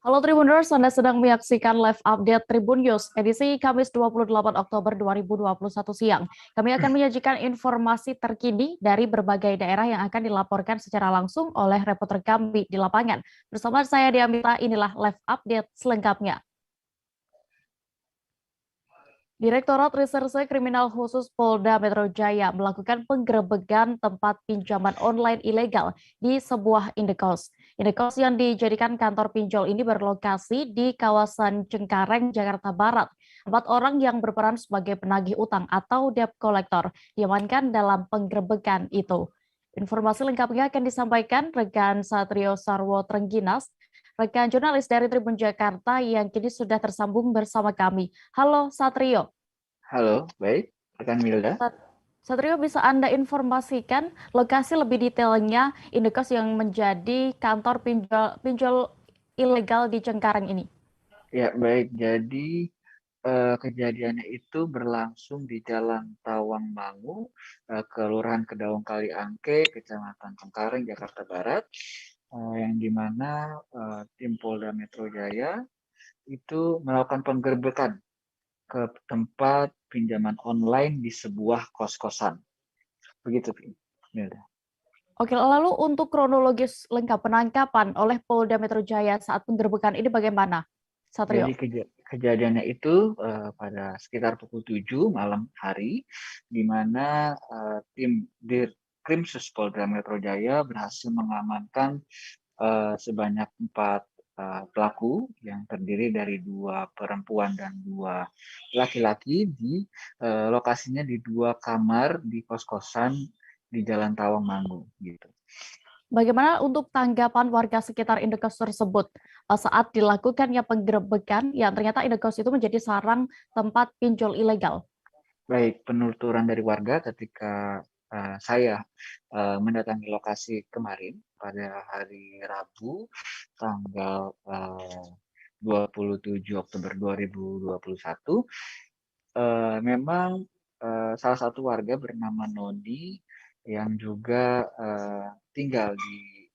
Halo Tribuners, Anda sedang menyaksikan live update Tribun News edisi Kamis 28 Oktober 2021 siang. Kami akan menyajikan informasi terkini dari berbagai daerah yang akan dilaporkan secara langsung oleh reporter kami di lapangan. Bersama saya Diamita, inilah live update selengkapnya. Direktorat Reserse Kriminal Khusus Polda Metro Jaya melakukan penggerebekan tempat pinjaman online ilegal di sebuah indekos. Indekos yang dijadikan kantor pinjol ini berlokasi di kawasan Cengkareng, Jakarta Barat. 4 orang yang berperan sebagai penagih utang atau debt collector diamankan dalam penggerebekan itu. Informasi lengkapnya akan disampaikan rekan Satrio Sarwo Trengginas, rekan jurnalis dari Tribun Jakarta yang kini sudah tersambung bersama kami. Halo Satrio. Halo, baik, rekan Milda. Satrio, bisa Anda informasikan lokasi lebih detailnya indekos yang menjadi kantor pinjol ilegal di Cengkareng ini? Ya, baik. Jadi kejadiannya itu berlangsung di Jalan Tawangmangu, Kelurahan Kedaung Kaliangke, Kecamatan Cengkareng, Jakarta Barat, yang dimana tim Polda Metro Jaya itu melakukan penggerbekan ke tempat pinjaman online di sebuah kos-kosan. Begitu, Milda. Oke, lalu untuk kronologis lengkap penangkapan oleh Polda Metro Jaya saat penggerbekan ini bagaimana, Satrio? Jadi kejadiannya itu pada sekitar pukul 7 malam hari, di mana tim Dirkrimsus Polda Metro Jaya berhasil mengamankan sebanyak 4 pelaku yang terdiri dari 2 perempuan dan 2 laki-laki di lokasinya di 2 kamar di kos-kosan di Jalan Tawangmangu gitu. Bagaimana untuk tanggapan warga sekitar indekos tersebut saat dilakukannya penggerebekan yang ternyata indekos itu menjadi sarang tempat pinjol ilegal? Baik, penuturan dari warga ketika saya mendatangi lokasi kemarin pada hari Rabu tanggal 27 Oktober 2021, memang salah satu warga bernama Nodi yang juga tinggal di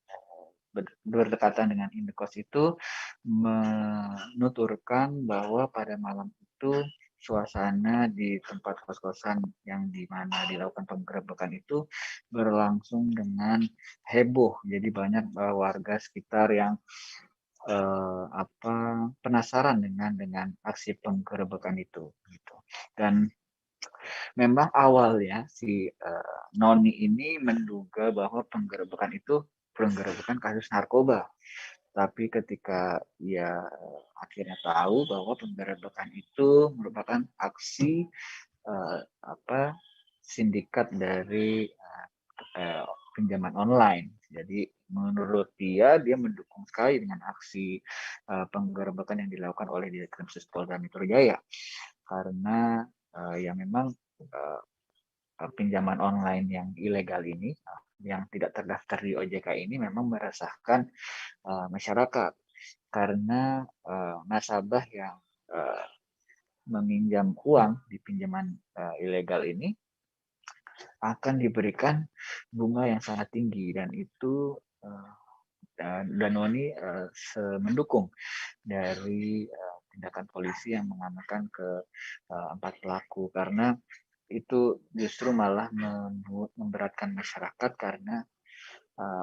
berdekatan dengan indekos itu menuturkan bahwa pada malam itu suasana di tempat kos-kosan yang di mana dilakukan penggerebekan itu berlangsung dengan heboh. Jadi banyak warga sekitar yang penasaran dengan aksi penggerebekan itu gitu. Dan memang awalnya si Noni ini menduga bahwa penggerebekan kasus narkoba. Tapi ketika ia akhirnya tahu bahwa penggerebekan itu merupakan aksi uh, apa sindikat dari pinjaman online. Jadi menurut dia mendukung sekali dengan aksi penggerebekan yang dilakukan oleh Direktorat Polda Metro Jaya karena ya memang uh, pinjaman online yang ilegal ini, yang tidak terdaftar di OJK ini memang meresahkan masyarakat karena nasabah yang meminjam uang di pinjaman ilegal ini akan diberikan bunga yang sangat tinggi dan itu dan Danoni mendukung dari tindakan polisi yang mengamankan ke 4 pelaku karena itu justru malah memberatkan masyarakat karena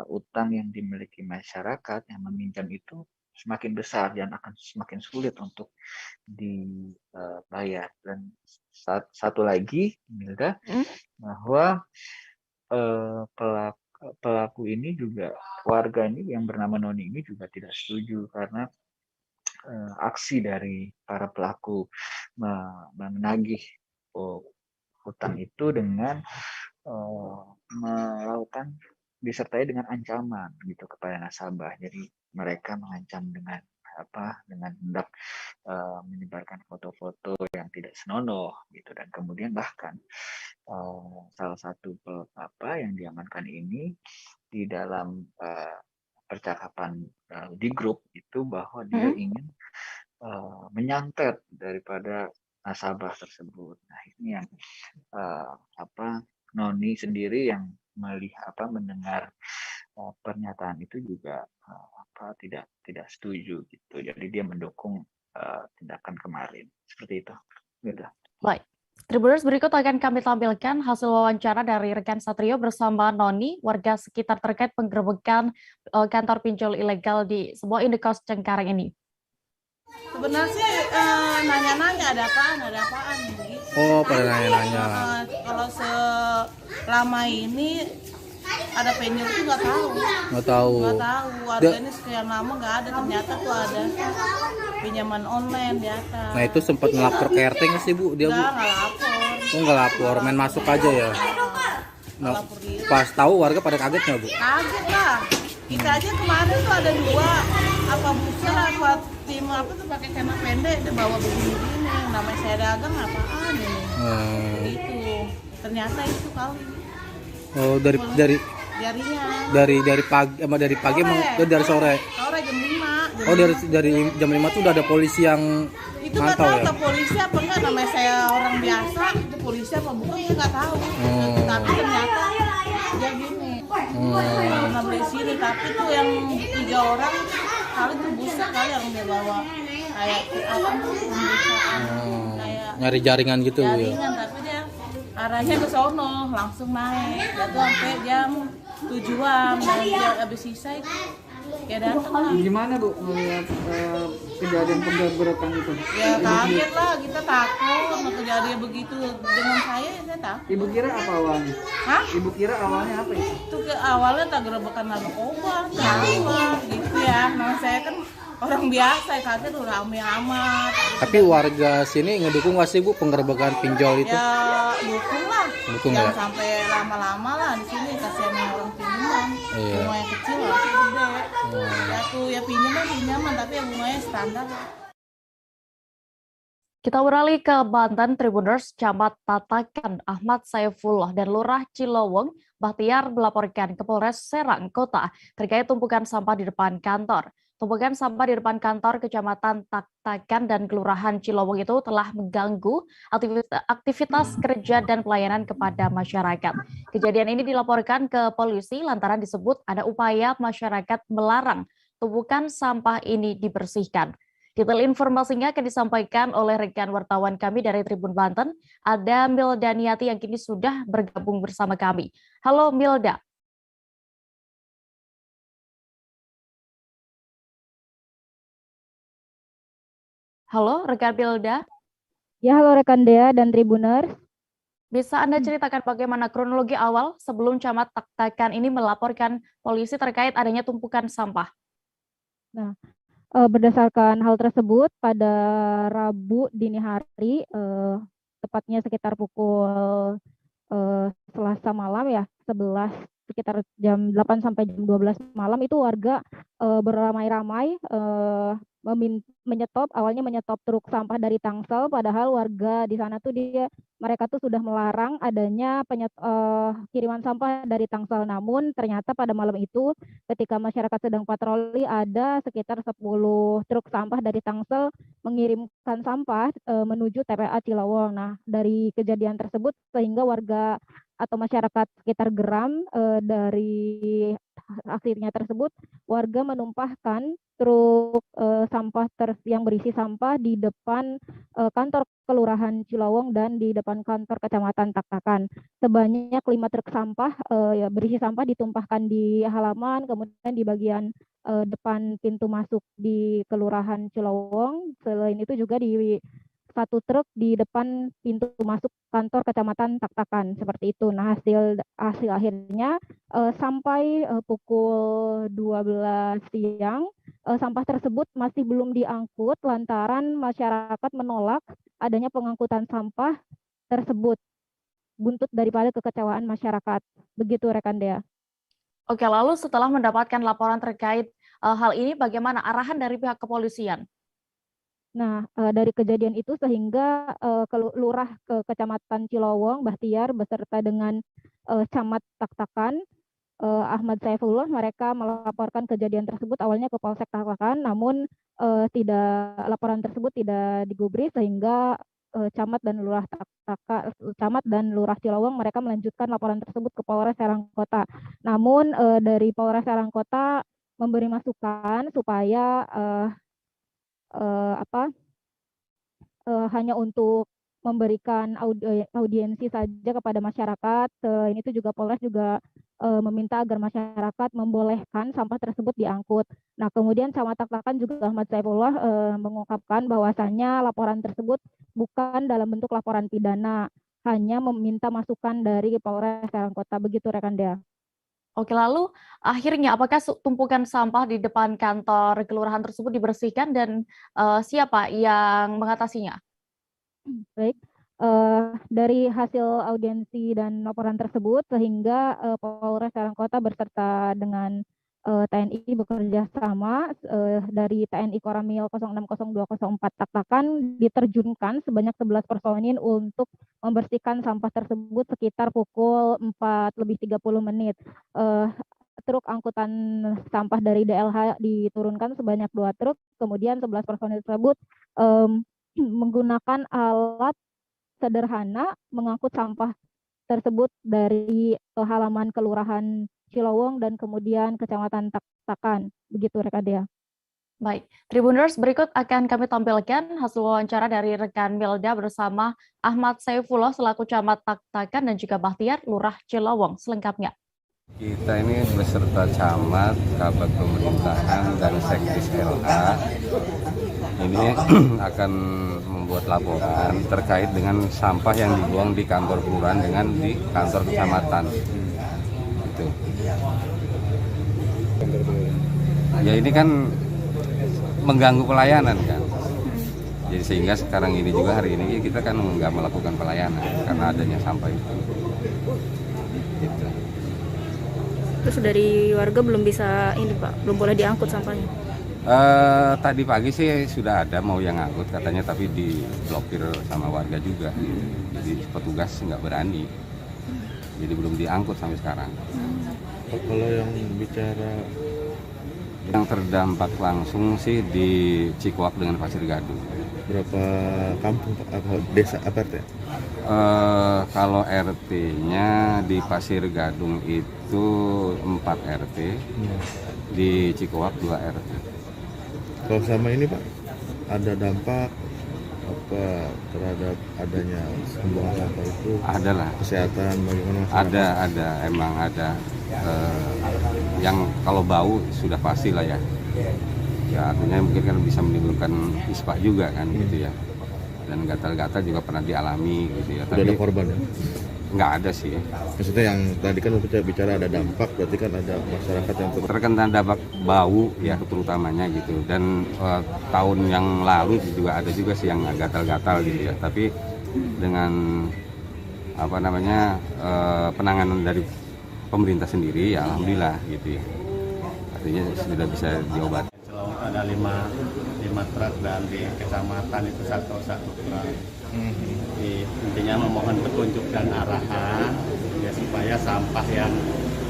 utang yang dimiliki masyarakat yang meminjam itu semakin besar dan akan semakin sulit untuk dibayar. Dan satu lagi, Milda, bahwa pelaku ini juga warga ini yang bernama Noni ini juga tidak setuju karena aksi dari para pelaku menagih utang itu dengan melakukan disertai dengan ancaman gitu kepada nasabah. Jadi mereka mengancam dengan hendak menyebarkan foto-foto yang tidak senonoh gitu dan kemudian bahkan salah satu yang diamankan ini di dalam percakapan di grup itu bahwa dia ingin menyantet daripada nasabah tersebut. Nah ini yang Noni sendiri yang mendengar pernyataan itu juga tidak setuju gitu. Jadi dia mendukung tindakan kemarin seperti itu. Gitu. Baik. Tribuners, berikut akan kami tampilkan hasil wawancara dari rekan Satrio bersama Noni, warga sekitar terkait penggerebekan kantor pinjol ilegal di sebuah indekos Cengkareng ini. Sebenarnya sih nanya-nanya ada apaan gitu. Oh, pada nanya-nanya. Kalau selama ini ada penjol tuh nggak tahu. Nggak tahu. Harganya sekian lama nggak ada, ternyata tuh ada pinjaman online di atas. Nah, itu sempat ngelapor ke RT nggak sih, Bu? Dia, Bu? Nggak lapor. Oh, nggak lapor, main masuk aja ya. Nah, Lapor dia. pas tahu warga pada kaget nggak, Bu? Kaget lah. Kita aja kemarin tuh ada 2 apa buser apa tim apa tuh pakai celana pendek dia bawa begini-begini. Namanya saya dagang apaan ini? Gitu. Ternyata itu kali. Oh, Jarinya. dari pagi emang dari sore. Sore jam 5. Oh, dari jam 5 tuh udah ada polisi yang Itu nggak mantau tahu ya. ke polisi apa enggak, namanya saya orang biasa, itu polisi apa bukan saya nggak tahu. Tapi ternyata dia gini. Pernah beli sini, tapi tuh yang 3 orang kali tuh busa kali yang dia bawa kayak apa tuh pemeriksaan kayak Nyari jaringan gitu ya. jaringan, tapi dia arahnya ke sono langsung naik jatuh sampai jam 7-an dan dia habis sisa itu kayak datang lah. Gimana Bu melihat kejadian penggerebekan itu? Ya kaget lah, kita takut sama kejadian begitu dengan saya takut. Ibu kira apa awalnya? Hah? Ibu kira awalnya apa itu? Itu ke awalnya tak gerebekan narkoba, sama gitu ya. Nah saya kan orang biasa, kaget tuh rame amat. Tapi warga sini ngedukung nggak sih, Bu, penggerebekan pinjol itu? Ya dukung lah, Dukung jangan ya? sampai lama-lama lah di sini, kasihan yang orang pinjaman. Iya. Bunga yang kecil lah, gede. Ya tuh ya pinjaman, tapi ya bunganya standar. Kita beralih ke Banten. Tribuners, Camat Tatakan Ahmad Saifullah dan Lurah Cilowong Bahtiar melaporkan ke Polres Serang Kota terkait tumpukan sampah di depan kantor. Tumpukan sampah di depan kantor Kecamatan Tatakan dan Kelurahan Cilowong itu telah mengganggu aktivitas kerja dan pelayanan kepada masyarakat. Kejadian ini dilaporkan ke polisi lantaran disebut ada upaya masyarakat melarang tumpukan sampah ini dibersihkan. Detail informasinya akan disampaikan oleh rekan wartawan kami dari Tribun Banten, ada Milda Niati yang kini sudah bergabung bersama kami. Halo Milda. Halo rekan Milda. Ya, halo rekan Dea dan Tribuners. Bisa Anda ceritakan bagaimana kronologi awal sebelum Camat Tatakan ini melaporkan polisi terkait adanya tumpukan sampah? Nah, berdasarkan hal tersebut, pada Rabu dini hari, tepatnya sekitar pukul Selasa malam ya, 11, sekitar jam 8 sampai jam 12 malam itu warga beramai-ramai awalnya menyetop truk sampah dari Tangsel, padahal warga di sana tuh mereka tuh sudah melarang adanya kiriman sampah dari Tangsel. Namun ternyata pada malam itu ketika masyarakat sedang patroli, ada sekitar 10 truk sampah dari Tangsel mengirimkan sampah menuju TPA Cilowong. Nah, dari kejadian tersebut sehingga warga atau masyarakat sekitar geram. Dari akhirnya tersebut warga menumpahkan truk sampah yang berisi sampah di depan kantor Kelurahan Cilowong dan di depan kantor Kecamatan Tatakan. Sebanyak 5 truk sampah berisi sampah ditumpahkan di halaman, kemudian di bagian depan pintu masuk di Kelurahan Cilowong. Selain itu juga di 1 truk di depan pintu masuk kantor Kecamatan Tatakan, seperti itu. Nah, hasil akhirnya sampai pukul 12 siang sampah tersebut masih belum diangkut lantaran masyarakat menolak adanya pengangkutan sampah tersebut, buntut daripada kekecewaan masyarakat. Begitu rekan Dea. Oke, lalu setelah mendapatkan laporan terkait hal ini, bagaimana arahan dari pihak kepolisian? Nah, dari kejadian itu sehingga Lurah ke Kecamatan Cilowong, Bahtiar, beserta dengan Camat Tatakan, Ahmad Saifullah, mereka melaporkan kejadian tersebut awalnya ke Polsek Tatakan, namun laporan tersebut tidak digubris sehingga Camat dan Lurah Cilowong, mereka melanjutkan laporan tersebut ke Polres Serang Kota. Namun dari Polres Serang Kota memberi masukan supaya hanya untuk memberikan audiensi saja kepada masyarakat. Selain itu juga Polres juga meminta agar masyarakat membolehkan sampah tersebut diangkut. Nah, kemudian Camat Tak-Takan juga Ahmad Saifullah mengungkapkan bahwasannya laporan tersebut bukan dalam bentuk laporan pidana, hanya meminta masukan dari Polres Serang Kota. Begitu rekan Dea. Oke, lalu akhirnya apakah tumpukan sampah di depan kantor kelurahan tersebut dibersihkan dan siapa yang mengatasinya? Baik, dari hasil audiensi dan laporan tersebut, sehingga Polres Serang Kota beserta dengan TNI bekerja sama dari TNI Koramil 060204 Tak-Takan diterjunkan sebanyak 11 personil untuk membersihkan sampah tersebut sekitar pukul 4:30. Truk angkutan sampah dari DLH diturunkan sebanyak 2 truk, kemudian 11 personil tersebut menggunakan alat sederhana mengangkut sampah tersebut dari halaman Kelurahan Cilowong dan kemudian Kecamatan Tak-Takan. Begitu rekan Dea. Baik, Tribuners, berikut akan kami tampilkan hasil wawancara dari rekan Milda bersama Ahmad Saifullah selaku Camat Tak-Takan dan juga Bahtiar, Lurah Cilowong. Selengkapnya. Kita ini beserta camat, kabak pemerintahan, dan sekdis LA ini akan membuat laporan terkait dengan sampah yang dibuang di kantor kelurahan dengan di kantor kecamatan. Itu. Ya ini kan mengganggu pelayanan kan. Jadi sehingga sekarang ini juga hari ini kita kan nggak melakukan pelayanan karena adanya sampah itu. Gitu. Terus dari warga belum bisa ini Pak, belum boleh diangkut sampahnya? Tadi pagi sih sudah ada mau yang angkut katanya, tapi diblokir sama warga juga. Gitu. Jadi petugas nggak berani, jadi belum diangkut sampai sekarang. Kalau yang bicara yang terdampak langsung sih di Cikuak dengan Pasir Gadung. Berapa kampung apa desa apa RT? Kalau RT-nya di Pasir Gadung itu 4 RT, di Cikuak 2 RT. Kalau sama ini Pak, ada dampak apa terhadap adanya pembuangan sampah itu? Ada lah. Kesehatan bagaimana? Ada, emang ada. Yang kalau bau sudah pasti lah ya. Ya artinya mungkin kan bisa menimbulkan ispa juga kan gitu ya. Dan gatal-gatal juga pernah dialami gitu ya. Tapi ada korban ya? Nggak ada sih. Maksudnya yang tadi kan kita bicara ada dampak, berarti kan ada masyarakat yang terkena dampak bau ya terutamanya gitu. Dan tahun yang lalu juga ada juga sih yang gatal-gatal gitu ya. Tapi dengan penanganan dari pemerintah sendiri ya alhamdulillah gitu ya. Artinya sudah bisa diobati. Cilowong ada 5 truk dan di kecamatan itu satu truk. Intinya memohon petunjuk dan arahan ya supaya sampah yang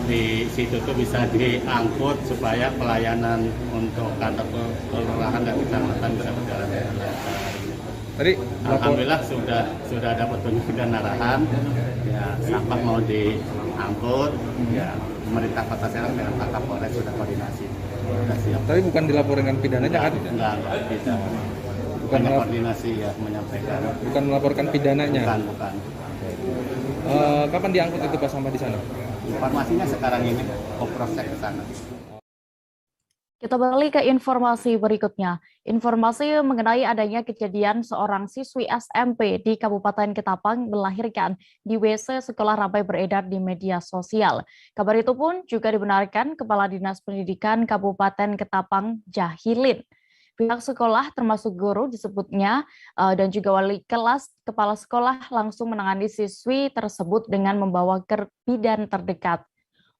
di situ tuh bisa diangkut supaya pelayanan untuk kantor kelurahan dan kecamatan bisa berjalan dengan lancar. Tadi alhamdulillah sudah ada petunjuk dan arahan ya sampah mau diangkut ya pemerintah Kota Serang dengan Pak Kapolres sudah koordinasi. Sudah siap. Tapi bukan dilaporkan pidananya kan? Enggak tidak. Bukan koordinasi ya menyampaikan. Bukan melaporkan pidananya. Bukan. Kapan diangkut itu Pak sampah di sana? Informasinya sekarang ini proses ke sana. Kita balik ke informasi berikutnya. Informasi mengenai adanya kejadian seorang siswi SMP di Kabupaten Ketapang melahirkan di WC sekolah ramai beredar di media sosial. Kabar itu pun juga dibenarkan Kepala Dinas Pendidikan Kabupaten Ketapang Jahilin. Pihak sekolah termasuk guru disebutnya dan juga wali kelas kepala sekolah langsung menangani siswi tersebut dengan membawa ke bidan terdekat.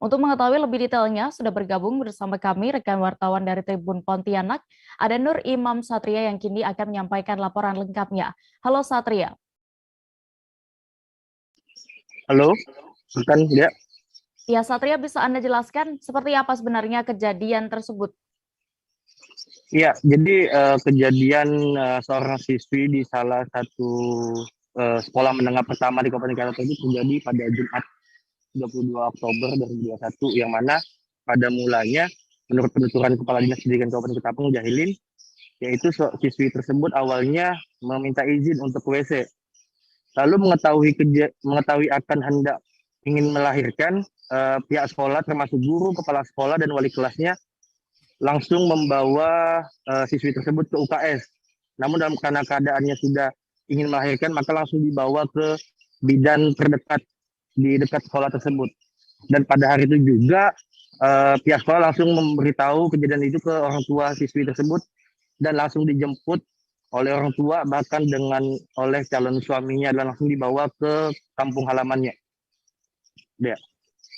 Untuk mengetahui lebih detailnya, sudah bergabung bersama kami rekan wartawan dari Tribun Pontianak, ada Nur Imam Satria yang kini akan menyampaikan laporan lengkapnya. Halo Satria. Halo, bukan ya? Ya Satria, bisa Anda jelaskan seperti apa sebenarnya kejadian tersebut? Iya, jadi kejadian seorang siswi di salah satu sekolah menengah pertama di Kabupaten Kota itu terjadi pada Jumat 22 Oktober 2021 yang mana pada mulanya menurut penuturan Kepala Dinas Pendidikan Kabupaten Ketapang Jahilin, yaitu siswi tersebut awalnya meminta izin untuk ke WC. Lalu mengetahui akan hendak ingin melahirkan, pihak sekolah termasuk guru, kepala sekolah dan wali kelasnya langsung membawa siswi tersebut ke UKS. Namun karena keadaannya sudah ingin melahirkan, maka langsung dibawa ke bidan terdekat di dekat sekolah tersebut. Dan pada hari itu juga pihak sekolah langsung memberitahu kejadian itu ke orang tua siswi tersebut dan langsung dijemput oleh orang tua, bahkan oleh calon suaminya, dan langsung dibawa ke kampung halamannya. Ya.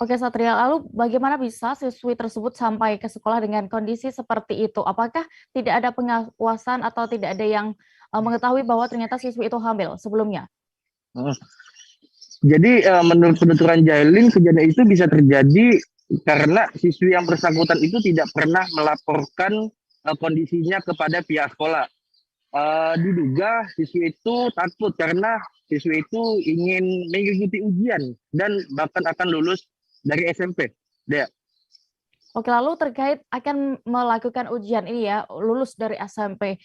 Oke Satria, lalu bagaimana bisa siswi tersebut sampai ke sekolah dengan kondisi seperti itu? Apakah tidak ada pengawasan atau tidak ada yang mengetahui bahwa ternyata siswi itu hamil sebelumnya? Jadi menurut penuturan Jahilin, kejadian itu bisa terjadi karena siswi yang bersangkutan itu tidak pernah melaporkan kondisinya kepada pihak sekolah. Diduga siswi itu takut karena siswi itu ingin mengikuti ujian dan bahkan akan lulus dari SMP. Ya. Oke, lalu terkait akan melakukan ujian ini ya, lulus dari SMP,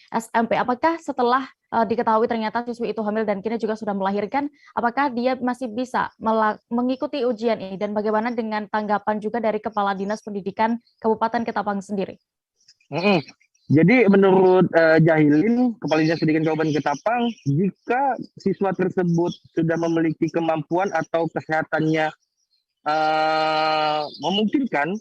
apakah setelah diketahui ternyata siswi itu hamil dan kini juga sudah melahirkan, apakah dia masih bisa mengikuti ujian ini? Dan bagaimana dengan tanggapan juga dari Kepala Dinas Pendidikan Kabupaten Ketapang sendiri? Jadi menurut Jahilin, Kepala Dinas Pendidikan Kabupaten Ketapang, jika siswa tersebut sudah memiliki kemampuan atau kesehatannya memungkinkan,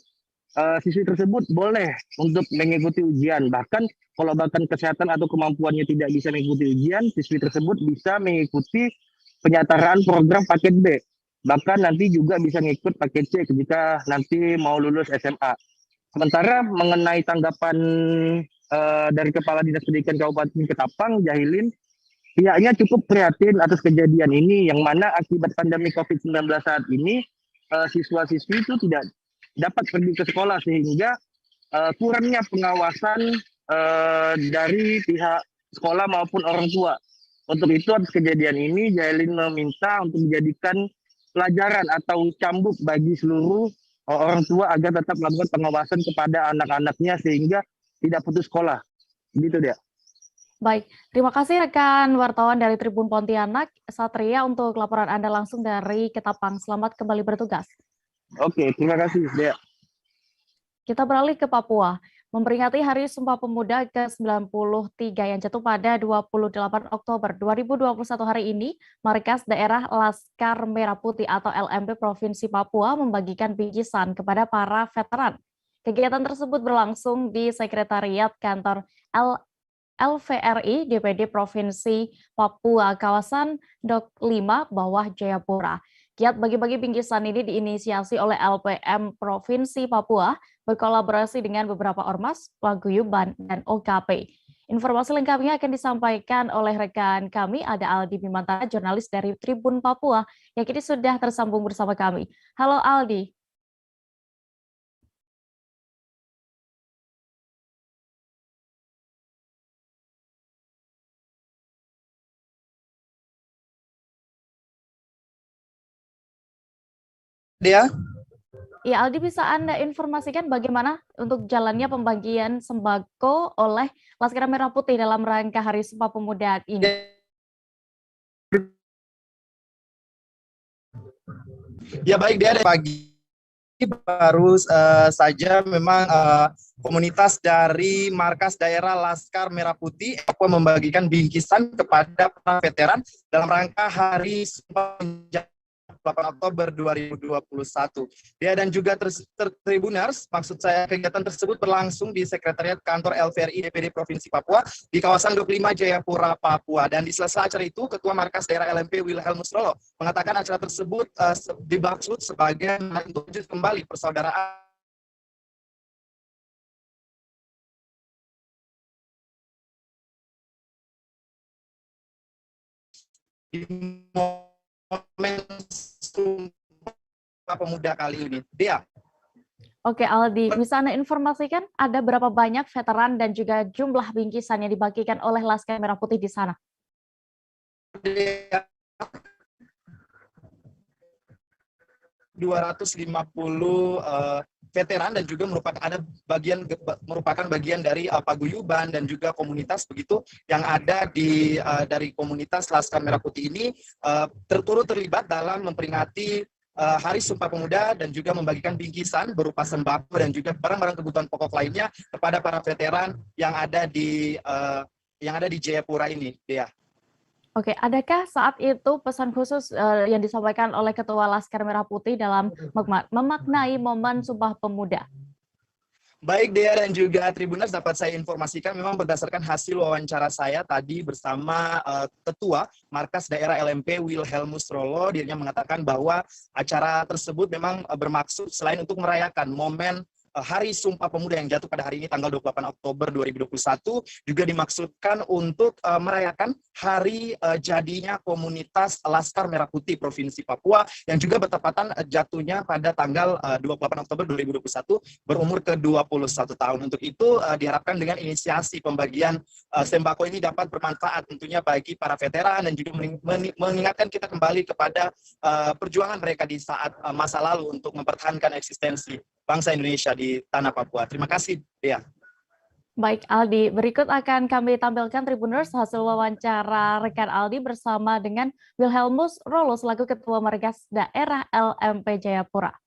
siswi tersebut boleh untuk mengikuti ujian. Bahkan kalau kesehatan atau kemampuannya tidak bisa mengikuti ujian, siswi tersebut bisa mengikuti penyataraan program paket B. Bahkan nanti juga bisa mengikut paket C jika nanti mau lulus SMA. Sementara mengenai tanggapan dari Kepala Dinas Pendidikan Kabupaten Ketapang, Jahilin, pihaknya cukup prihatin atas kejadian ini, yang mana akibat pandemi COVID-19 saat ini, siswa-siswi itu tidak dapat pergi ke sekolah, sehingga kurangnya pengawasan dari pihak sekolah maupun orang tua. Untuk itu atas kejadian ini, Jahilin meminta untuk dijadikan pelajaran atau cambuk bagi seluruh orang tua agar tetap melakukan pengawasan kepada anak-anaknya sehingga tidak putus sekolah. Gitu dia. Baik, terima kasih rekan wartawan dari Tribun Pontianak, Satria, untuk laporan Anda langsung dari Ketapang. Selamat kembali bertugas. Oke, terima kasih, Dea. Kita beralih ke Papua. Memperingati Hari Sumpah Pemuda ke-93 yang jatuh pada 28 Oktober 2021 hari ini, Markas Daerah Laskar Merah Putih atau LMP Provinsi Papua membagikan bingkisan kepada para veteran. Kegiatan tersebut berlangsung di Sekretariat Kantor LVRI DPD Provinsi Papua, kawasan Dok 5, Bawah Jayapura. Giat bagi-bagi bingkisan ini diinisiasi oleh LPM Provinsi Papua berkolaborasi dengan beberapa ormas, paguyuban, dan OKP. Informasi lengkapnya akan disampaikan oleh rekan kami, ada Aldi Bimantara, jurnalis dari Tribun Papua, yang kini sudah tersambung bersama kami. Halo Aldi. Dea? Ya, Aldi, bisa Anda informasikan bagaimana untuk jalannya pembagian sembako oleh Laskar Merah Putih dalam rangka Hari Sumpah Pemuda ini? Ya baik, Dea, pagi baru saja memang komunitas dari Markas Daerah Laskar Merah Putih membagikan bingkisan kepada para veteran dalam rangka Hari Sumpah Pemuda 8 Oktober 2021. Ya, dan juga Tribuners, maksud saya kegiatan tersebut berlangsung di Sekretariat Kantor LVRI DPD Provinsi Papua di kawasan Dok 5 Jayapura, Papua. Dan di selesai acara itu, Ketua Markas Daerah LMP Wilhelm Nusrolo mengatakan acara tersebut dimaksud sebagai untuk wujud kembali persaudaraan di momen Sumpah Pemuda kali ini. Dia. Oke Aldi, bisa Anda informasikan ada berapa banyak veteran dan juga jumlah bingkisan yang dibagikan oleh Laskar Merah Putih di sana? 250 veteran dan juga merupakan bagian dari paguyuban dan juga komunitas begitu yang ada dari komunitas Laskar Merah Putih ini turut terlibat dalam memperingati Hari Sumpah Pemuda dan juga membagikan bingkisan berupa sembako dan juga barang-barang kebutuhan pokok lainnya kepada para veteran yang ada di Jayapura ini, Dea. Oke, adakah saat itu pesan khusus yang disampaikan oleh Ketua Laskar Merah Putih dalam memaknai momen Sumpah Pemuda? Baik Dea dan juga Tribuners, dapat saya informasikan memang berdasarkan hasil wawancara saya tadi bersama Ketua Markas Daerah LMP Wilhelmus Rolo, dirinya mengatakan bahwa acara tersebut memang bermaksud selain untuk merayakan momen Hari Sumpah Pemuda yang jatuh pada hari ini tanggal 28 Oktober 2021 juga dimaksudkan untuk merayakan hari jadinya komunitas Laskar Merah Putih Provinsi Papua yang juga bertepatan jatuhnya pada tanggal 28 Oktober 2021 berumur ke-21 tahun. Untuk itu diharapkan dengan inisiasi pembagian sembako ini dapat bermanfaat tentunya bagi para veteran dan juga mengingatkan kita kembali kepada perjuangan mereka di saat masa lalu untuk mempertahankan eksistensi bangsa Indonesia di tanah Papua. Terima kasih, Dea. Baik, Aldi. Berikut akan kami tampilkan Tribuners hasil wawancara rekan Aldi bersama dengan Wilhelmus Rolo selaku Ketua Markas Daerah LMP Jayapura.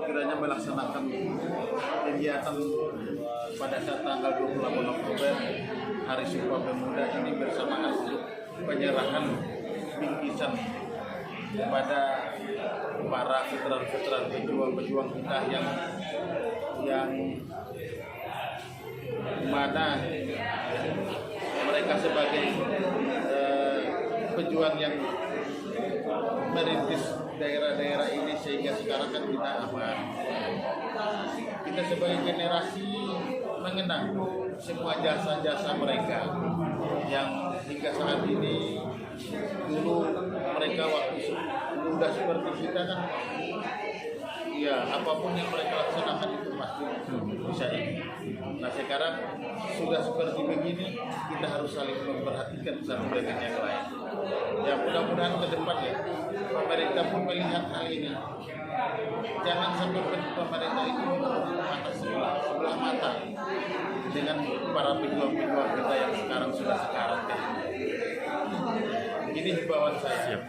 Kiranya melaksanakan kegiatan pada saat tanggal 28 Oktober Hari Sumpah Pemuda ini bersamaan untuk penyerahan bingkisan kepada para veteran-veteran pejuang-pejuang kita yang mana mereka sebagai pejuang yang merintis daerah-daerah ini sehingga sekarang kan kita aman. Kita sebagai generasi mengenang semua jasa-jasa mereka yang hingga saat ini. Dulu mereka waktu muda seperti kita kan, ya apapun yang mereka laksanakan itu pasti bisa ini. Nah sekarang sudah seperti begini, kita harus saling memperhatikan satu dengan yang lain. Ya mudah-mudahan ke depan ya pemerintah pun melihat hal ini. Jangan sampai pemerintah itu mata sebelah mata dengan para pejuang-pejuang kita yang sekarang sudah sekarat. Ini himbauan saya.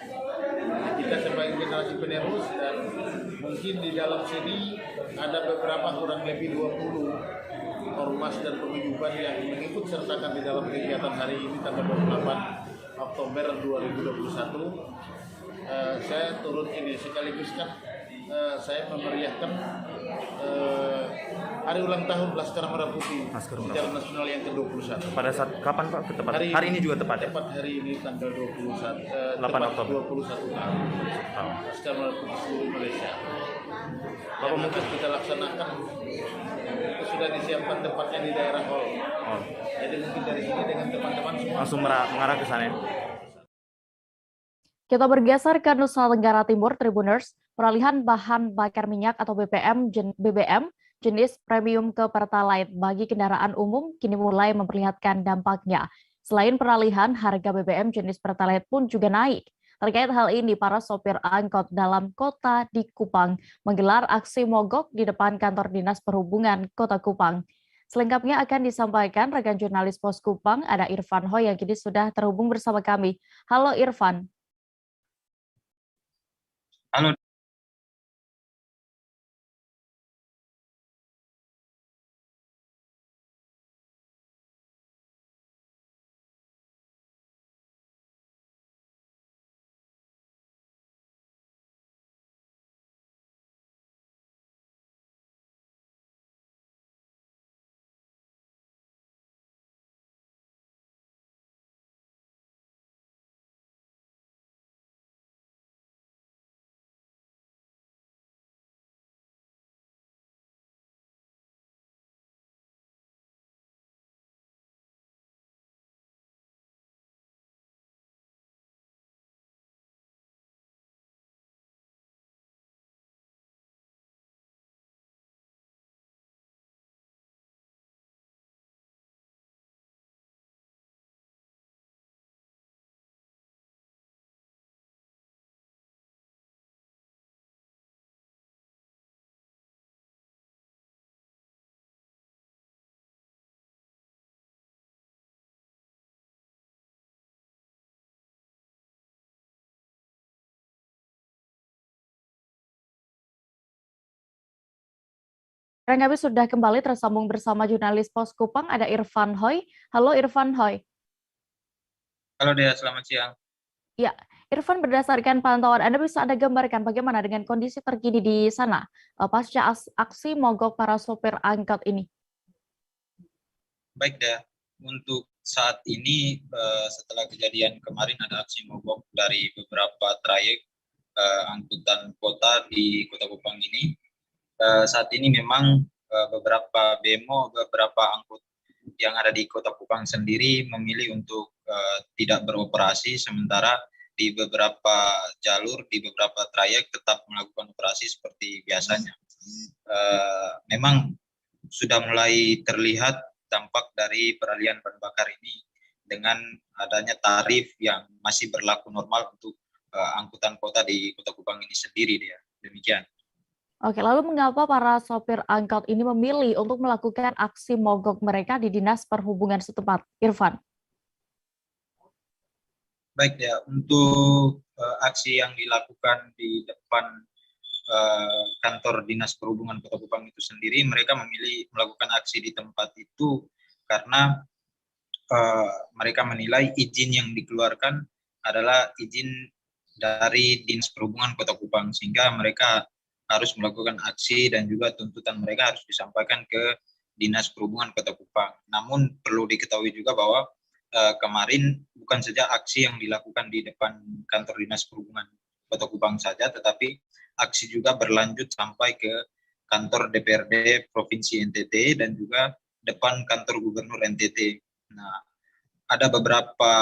Kita sebagai generasi penerus dan mungkin di dalam sini ada beberapa kurang lebih 20 ormas dan paguyuban yang mengikut sertakan di dalam kegiatan hari ini tanggal 28 Oktober 2021. Saya turut ini sekaligus kan saya memeriahkan hari ulang tahun Laskar Merah Putih secara nasional yang ke-21. Pada saat kapan Pak? Tepat hari ini juga tepat ya? Tepat hari ini tanggal 8 Oktober 21 tahun. Laskar Merah Putih seluruh Malaysia. Bapak mungkin kita laksanakan itu sudah disiapkan tempatnya di daerah hall. Jadi mungkin dari sini dengan teman-teman semua langsung mengarah ke sana ya? Kita bergeser ke Nusa Tenggara Timur, Tribuners. Peralihan bahan bakar minyak atau BBM jenis premium ke Pertalite bagi kendaraan umum kini mulai memperlihatkan dampaknya. Selain peralihan, harga BBM jenis Pertalite pun juga naik. Terkait hal ini, para sopir angkot dalam kota di Kupang menggelar aksi mogok di depan kantor Dinas Perhubungan Kota Kupang. Selengkapnya akan disampaikan rekan jurnalis Pos Kupang, ada Irfan Hoy yang kini sudah terhubung bersama kami. Halo Irfan. Halo. Dan kami sudah kembali tersambung bersama jurnalis Pos Kupang, ada Irfan Hoy. Halo Irfan Hoy. Halo Dea, selamat siang. Ya, Irfan, berdasarkan pantauan Anda, bisa Anda gambarkan bagaimana dengan kondisi terkini di sana pasca aksi mogok para sopir angkot ini? Baik Dea, untuk saat ini setelah kejadian kemarin ada aksi mogok dari beberapa trayek angkutan kota di Kota Kupang ini. Saat ini memang beberapa bemo, beberapa angkut yang ada di Kota Kupang sendiri memilih untuk tidak beroperasi, sementara di beberapa jalur, di beberapa trayek tetap melakukan operasi seperti biasanya. Memang sudah mulai terlihat dampak dari peralihan bahan bakar ini dengan adanya tarif yang masih berlaku normal untuk angkutan kota di Kota Kupang ini sendiri, dia. Demikian. Oke, lalu mengapa para sopir angkot ini memilih untuk melakukan aksi mogok mereka di Dinas Perhubungan setempat? Irfan. Baik ya, untuk aksi yang dilakukan di depan kantor Dinas Perhubungan Kota Kupang itu sendiri, mereka memilih melakukan aksi di tempat itu karena mereka menilai izin yang dikeluarkan adalah izin dari Dinas Perhubungan Kota Kupang, sehingga mereka harus melakukan aksi dan juga tuntutan mereka harus disampaikan ke Dinas Perhubungan Kota Kupang. Namun perlu diketahui juga bahwa kemarin bukan saja aksi yang dilakukan di depan kantor Dinas Perhubungan Kota Kupang saja, tetapi aksi juga berlanjut sampai ke kantor DPRD Provinsi NTT dan juga depan kantor Gubernur NTT. Nah, ada beberapa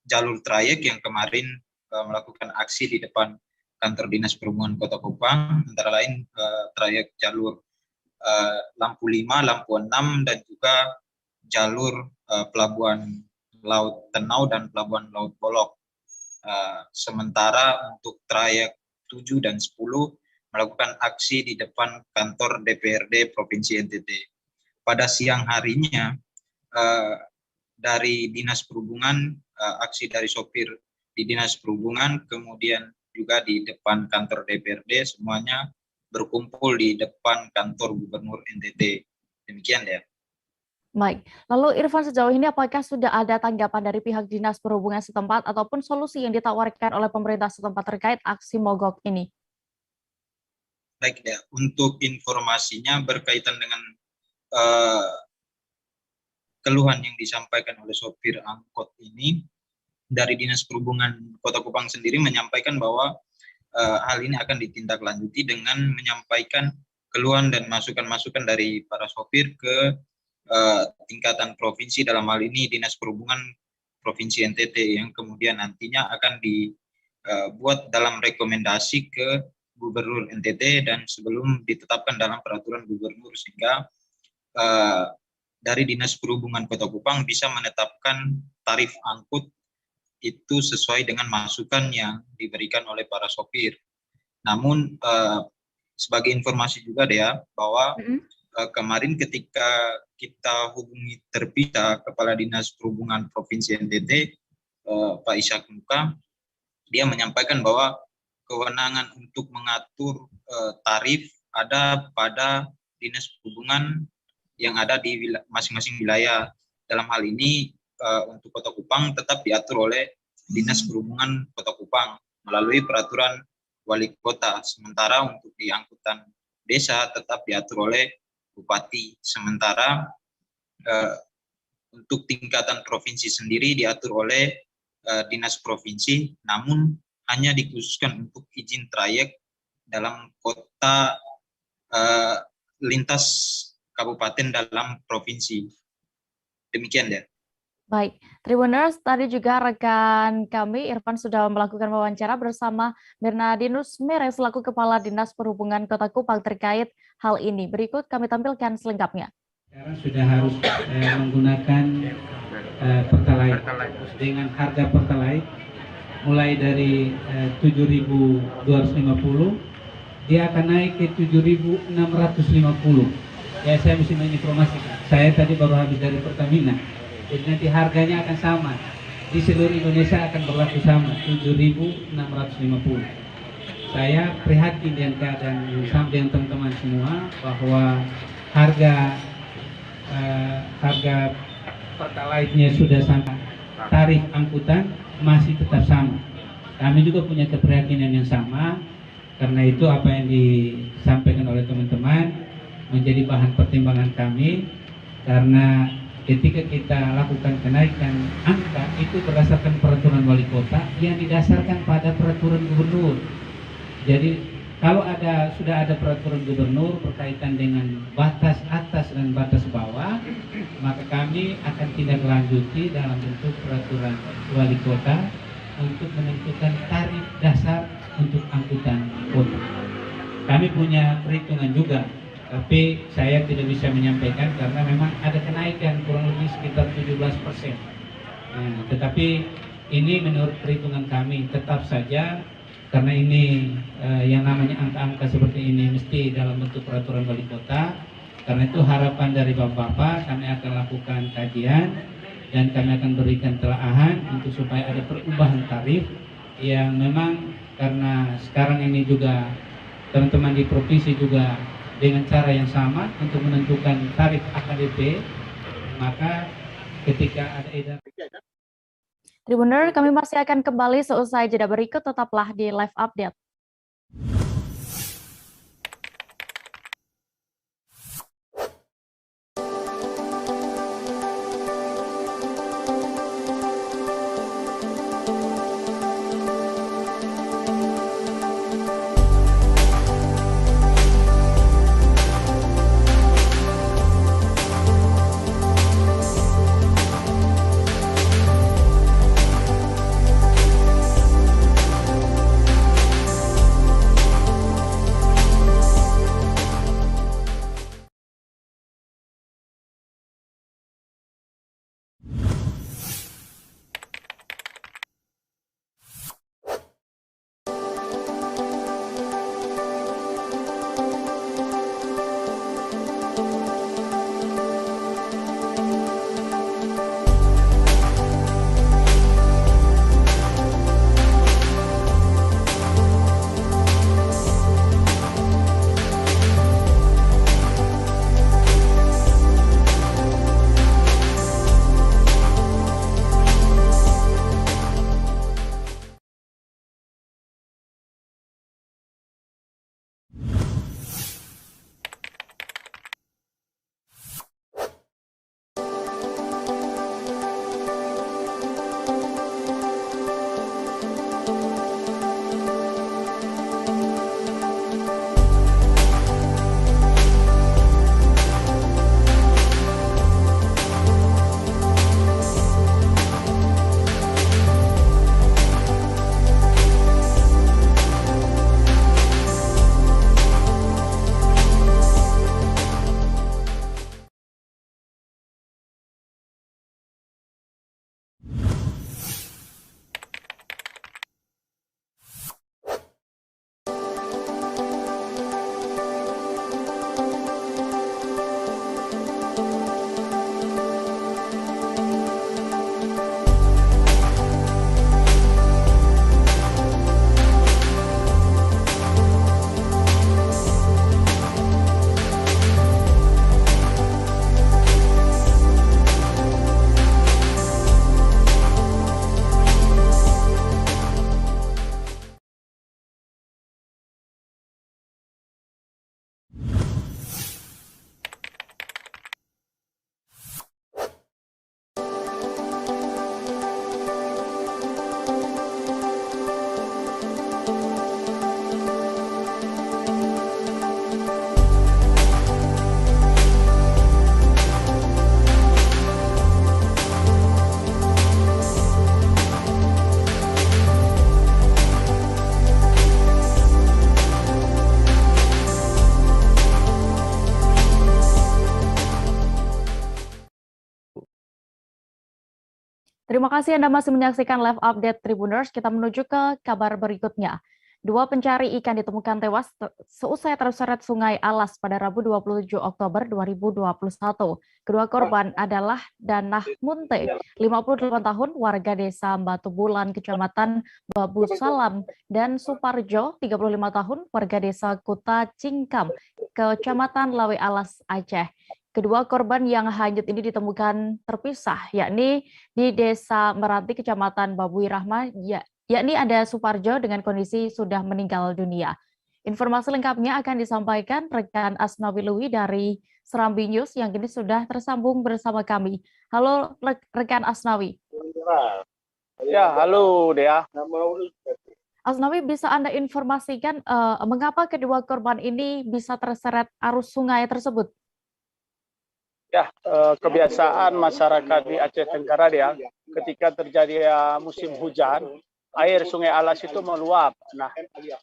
jalur trayek yang kemarin melakukan aksi di depan kantor Dinas Perhubungan Kota Kupang, antara lain trayek jalur Lampu 5, Lampu 6, dan juga jalur Pelabuhan Laut Tenau dan Pelabuhan Laut Bolok. Sementara untuk trayek 7 dan 10 melakukan aksi di depan kantor DPRD Provinsi NTT. Pada siang harinya, dari Dinas Perhubungan, aksi dari sopir di Dinas Perhubungan, kemudian juga di depan kantor DPRD, semuanya berkumpul di depan kantor Gubernur NTT. Demikian ya. Baik, lalu Irfan, sejauh ini apakah sudah ada tanggapan dari pihak Dinas Perhubungan setempat ataupun solusi yang ditawarkan oleh pemerintah setempat terkait aksi mogok ini? Baik ya, untuk informasinya berkaitan dengan keluhan yang disampaikan oleh sopir angkot ini, dari Dinas Perhubungan Kota Kupang sendiri menyampaikan bahwa hal ini akan ditindaklanjuti dengan menyampaikan keluhan dan masukan-masukan dari para sopir ke tingkatan provinsi, dalam hal ini Dinas Perhubungan Provinsi NTT, yang kemudian nantinya akan dibuat dalam rekomendasi ke Gubernur NTT dan sebelum ditetapkan dalam peraturan gubernur, sehingga dari Dinas Perhubungan Kota Kupang bisa menetapkan tarif angkut itu sesuai dengan masukan yang diberikan oleh para sopir. Namun sebagai informasi juga Dea, bahwa kemarin ketika kita hubungi terpisah Kepala Dinas Perhubungan Provinsi NTT, Pak Ishak Muka, dia menyampaikan bahwa kewenangan untuk mengatur tarif ada pada Dinas Perhubungan yang ada di masing-masing wilayah. Dalam hal ini untuk Kota Kupang tetap diatur oleh Dinas Perhubungan Kota Kupang melalui peraturan wali kota, sementara untuk di angkutan desa tetap diatur oleh Bupati. Sementara untuk tingkatan provinsi sendiri diatur oleh Dinas Provinsi, namun hanya dikhususkan untuk izin trayek dalam kota lintas kabupaten dalam provinsi. Demikian ya. Baik, Tribuners, tadi juga rekan kami Irfan sudah melakukan wawancara bersama Bernardinus Mere selaku Kepala Dinas Perhubungan Kota Kupang terkait hal ini. Berikut kami tampilkan selengkapnya. Sekarang sudah harus menggunakan Pertalite dengan harga Pertalite mulai dari 7.250, dia akan naik ke 7.650. Ya, saya mesti menginformasikan. Saya tadi baru habis dari Pertamina. Jadi nanti harganya akan sama. Di seluruh Indonesia akan berlaku sama, 7.650. saya prihatin dengan keadaan sampai yang teman-teman semua bahwa harga pertalite-nya sudah sampai, tarif angkutan masih tetap sama. Kami juga punya keprihatinan yang sama, karena itu apa yang disampaikan oleh teman-teman menjadi bahan pertimbangan kami, karena ketika kita lakukan kenaikan angka itu berdasarkan peraturan wali kota yang didasarkan pada peraturan gubernur. Jadi kalau sudah ada peraturan gubernur berkaitan dengan batas atas dan batas bawah, maka kami akan tindak lanjuti dalam bentuk peraturan wali kota untuk menentukan tarif dasar untuk angkutan kota. Kami punya perhitungan juga, tapi saya tidak bisa menyampaikan karena memang ada kenaikan kurang lebih sekitar 17%. Tetapi ini menurut perhitungan kami tetap saja, karena ini yang namanya angka-angka seperti ini mesti dalam bentuk peraturan wali kota. Karena itu harapan dari Bapak-Bapak, kami akan lakukan kajian dan kami akan berikan telaahan untuk supaya ada perubahan tarif yang memang, karena sekarang ini juga teman-teman di provinsi juga dengan cara yang sama untuk menentukan tarif AKDP, maka ketika ada edar. Tribuner, kami masih akan kembali seusai jeda berikut, tetaplah di Live Update. Terima kasih Anda masih menyaksikan live update Tribuners. Kita menuju ke kabar berikutnya. Dua pencari ikan ditemukan tewas seusai terseret Sungai Alas pada Rabu 27 Oktober 2021. Kedua korban adalah Danah Munte, 58 tahun, warga desa Batu Bulan, Kecamatan Babu Salam, dan Suparjo, 35 tahun, warga desa Kuta Cingkam, Kecamatan Lawe Alas, Aceh. Kedua korban yang hanyut ini ditemukan terpisah, yakni di Desa Meranti, Kecamatan Babui Rahmah, yakni ada Suparjo dengan kondisi sudah meninggal dunia. Informasi lengkapnya akan disampaikan rekan Asnawi Lui dari Serambi News yang kini sudah tersambung bersama kami. Halo rekan Asnawi. Ya, halo Dea. Asnawi, bisa Anda informasikan mengapa kedua korban ini bisa terseret arus sungai tersebut? Ya, kebiasaan masyarakat di Aceh Tenggara Dea, ketika terjadi musim hujan, air Sungai Alas itu meluap. Nah,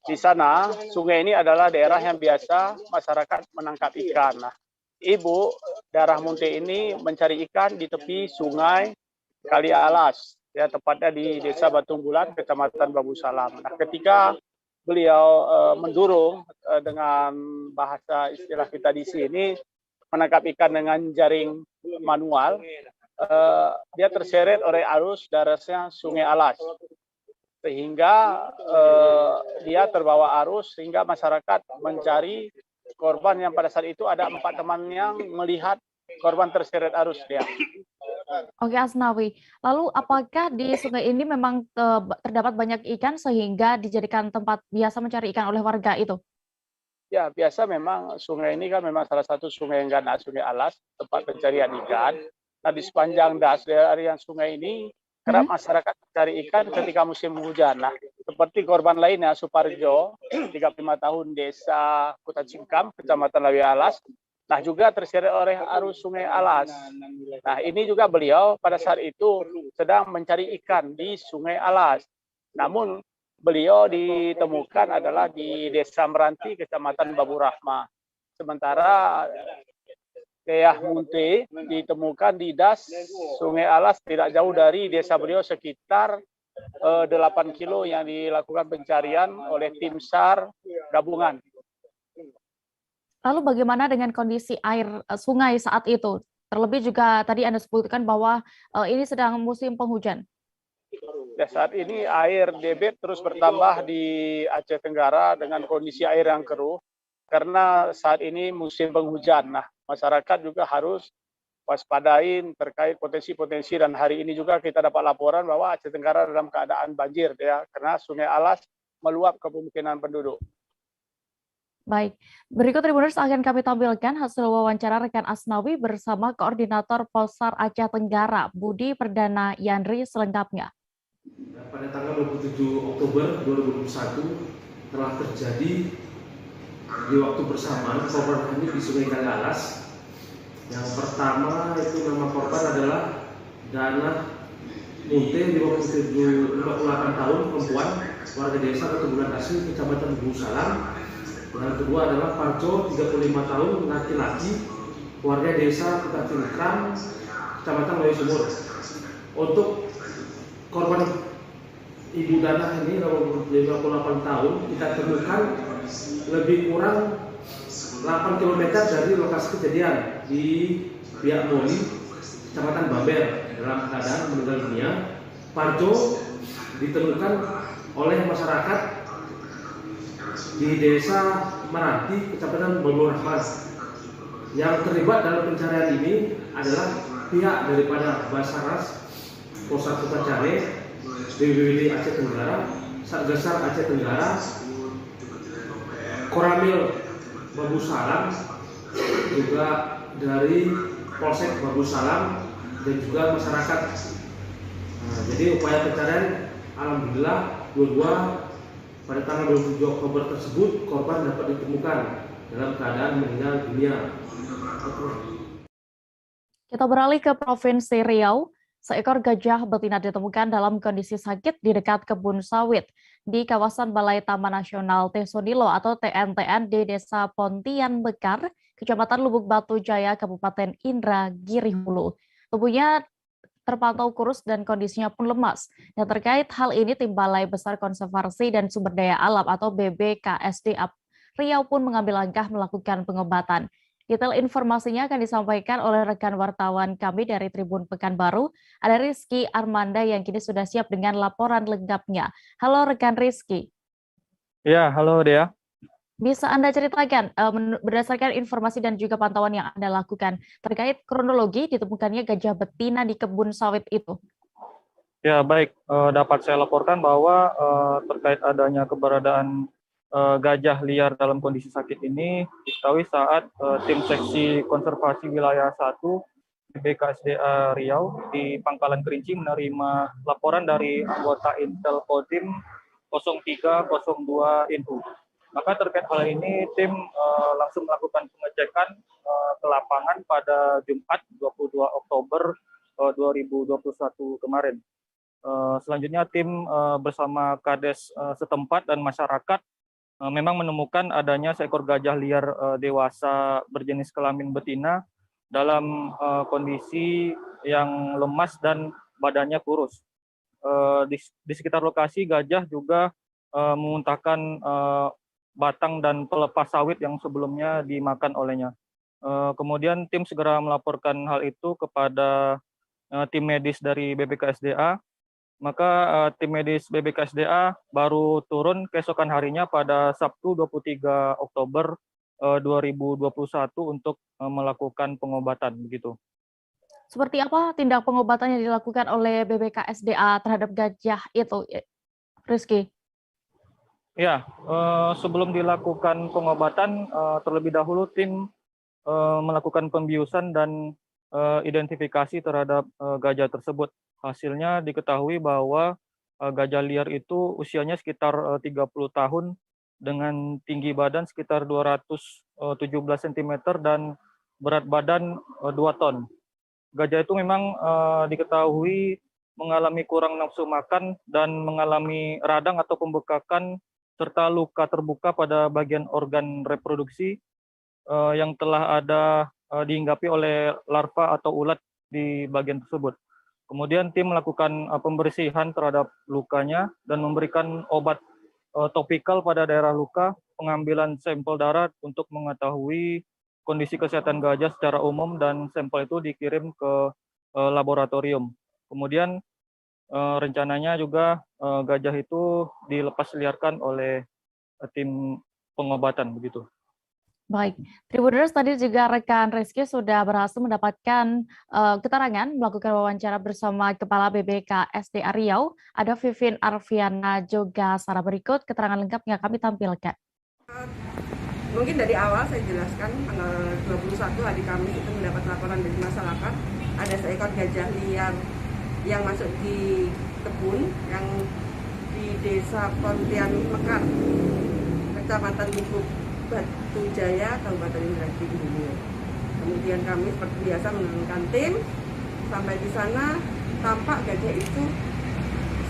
di sana sungai ini adalah daerah yang biasa masyarakat menangkap ikan. Nah, Ibu Darah Munte ini mencari ikan di tepi sungai Kali Alas, ya tepatnya di Desa Batu Bulan, Kecamatan Babu Salam. Nah, ketika beliau mendurung dengan bahasa istilah kita di sini menangkap ikan dengan jaring manual, dia terseret oleh arus derasnya Sungai Alas. Sehingga dia terbawa arus sehingga masyarakat mencari korban yang pada saat itu ada 4 teman yang melihat korban terseret arus dia. Oke Asnawi, lalu apakah di sungai ini memang terdapat banyak ikan sehingga dijadikan tempat biasa mencari ikan oleh warga itu? Ya biasa memang sungai ini kan memang salah satu sungai yang ganas, Sungai Alas, tempat pencarian ikan. Nah di sepanjang dari sungai ini kerap masyarakat mencari ikan ketika musim hujan. Nah, seperti korban lainnya, Suparjo, 35 tahun, Desa Kuta Cingkam, Kecamatan Lawe Alas, nah juga terseret oleh arus Sungai Alas. Nah, ini juga beliau pada saat itu sedang mencari ikan di Sungai Alas. Namun, beliau ditemukan adalah di Desa Meranti, Kecamatan Babu Rahmah. Sementara Deyah Munte ditemukan di das Sungai Alas tidak jauh dari desa beliau sekitar 8 kilo yang dilakukan pencarian oleh tim SAR gabungan. Lalu bagaimana dengan kondisi air sungai saat itu? Terlebih juga tadi Anda sebutkan bahwa ini sedang musim penghujan. Ya, saat ini air debit terus bertambah di Aceh Tenggara dengan kondisi air yang keruh. Karena saat ini musim penghujan, nah masyarakat juga harus waspadain terkait potensi-potensi dan hari ini juga kita dapat laporan bahwa Aceh Tenggara dalam keadaan banjir ya karena Sungai Alas meluap ke pemukiman penduduk. Baik, berikut Tribuners akan kami tampilkan hasil wawancara rekan Asnawi bersama Koordinator Polsar Aceh Tenggara Budi Perdana Yandri selengkapnya. Pada tanggal 27 Oktober 2021 telah terjadi di waktu bersamaan korban hanyut di Sungai Kali Alas. Yang pertama itu nama korban adalah Danah Munte, 58 tahun, perempuan, warga desa Batu Bulan Asli, Kecamatan Babu Salam. Yang kedua adalah Parjo, 35 tahun, laki-laki, warga desa Kuta Cingkam, Kecamatan Lawe Sumur. Untuk korban Ibu Danah ini 58 tahun kita temukan lebih kurang 8 km dari lokasi kejadian di Biak Moli, Kecamatan Baber, dalam keadaan meninggal dunia. Parjo ditemukan oleh masyarakat di Desa Meranti, Kecamatan Babu Rahmah. Yang terlibat dalam pencarian ini adalah pihak daripada Basarnas, Polsar Kuta Care, BPBD Aceh Tenggara, Satgasar Aceh Tenggara, Koramil Babu Salam, juga dari Polsek Babu Salam dan juga masyarakat. Nah, jadi upaya pencarian alhamdulillah dua-dua pada tanggal 27 Oktober tersebut korban dapat ditemukan dalam keadaan meninggal dunia. Kita beralih ke Provinsi Riau. Seekor gajah betina ditemukan dalam kondisi sakit di dekat kebun sawit di kawasan Balai Taman Nasional Tesonilo atau TNTN di Desa Pontian Bekar, Kecamatan Lubuk Batu Jaya, Kabupaten Indragiri Hulu. Tubuhnya terpantau kurus dan kondisinya pun lemas. Dan terkait hal ini, Tim Balai Besar Konservasi dan Sumber Daya Alam atau BBKSDA Riau pun mengambil langkah melakukan pengobatan. Detail informasinya akan disampaikan oleh rekan wartawan kami dari Tribun Pekanbaru, ada Rizky Armanda yang kini sudah siap dengan laporan lengkapnya. Halo rekan Rizky. Ya, halo Dea. Bisa Anda ceritakan berdasarkan informasi dan juga pantauan yang Anda lakukan terkait kronologi ditemukannya gajah betina di kebun sawit itu? Ya, baik. Dapat saya laporkan bahwa terkait adanya keberadaan gajah liar dalam kondisi sakit ini diketahui saat tim seksi konservasi wilayah 1 BBKSDA Riau di Pangkalan Kerinci menerima laporan dari anggota Intel Kodim 0302 Inhu. Maka terkait hal ini tim langsung melakukan pengecekan ke lapangan pada Jumat 22 Oktober 2021 kemarin. Selanjutnya tim bersama Kades setempat dan masyarakat memang menemukan adanya seekor gajah liar dewasa berjenis kelamin betina dalam kondisi yang lemas dan badannya kurus. Di sekitar lokasi gajah juga memuntahkan batang dan pelepas sawit yang sebelumnya dimakan olehnya. Kemudian tim segera melaporkan hal itu kepada tim medis dari BBKSDA. Maka tim medis BBKSDA baru turun keesokan harinya pada Sabtu 23 Oktober 2021 untuk melakukan pengobatan begitu. Seperti apa tindak pengobatan yang dilakukan oleh BBKSDA terhadap gajah itu, Rizky? Ya, sebelum dilakukan pengobatan, terlebih dahulu tim melakukan pembiusan dan identifikasi terhadap gajah tersebut. Hasilnya diketahui bahwa gajah liar itu usianya sekitar 30 tahun dengan tinggi badan sekitar 217 cm dan berat badan 2 ton. Gajah itu memang diketahui mengalami kurang nafsu makan dan mengalami radang atau pembekakan serta luka terbuka pada bagian organ reproduksi yang telah ada dihinggapi oleh larva atau ulat di bagian tersebut. Kemudian tim melakukan pembersihan terhadap lukanya dan memberikan obat topikal pada daerah luka, pengambilan sampel darah untuk mengetahui kondisi kesehatan gajah secara umum dan sampel itu dikirim ke laboratorium. Kemudian rencananya juga gajah itu dilepas liarkan oleh tim pengobatan begitu. Baik, Tribuners, tadi juga rekan Rizky sudah berhasil mendapatkan keterangan melakukan wawancara bersama Kepala BBKSDA Riau, ada Vivin Arfiana Jogasara. Berikut keterangan lengkapnya kami tampilkan. Mungkin dari awal saya jelaskan, tanggal 21 hari Kamis itu mendapat laporan dari masyarakat, ada seekor gajah liar yang masuk di kebun yang di Desa Pontian Mekar, Kecamatan Lubuk Batu Jaya, Kabupaten Indragiri Hilir. Kemudian kami seperti biasa menurunkan tim. Sampai di sana tampak gajah itu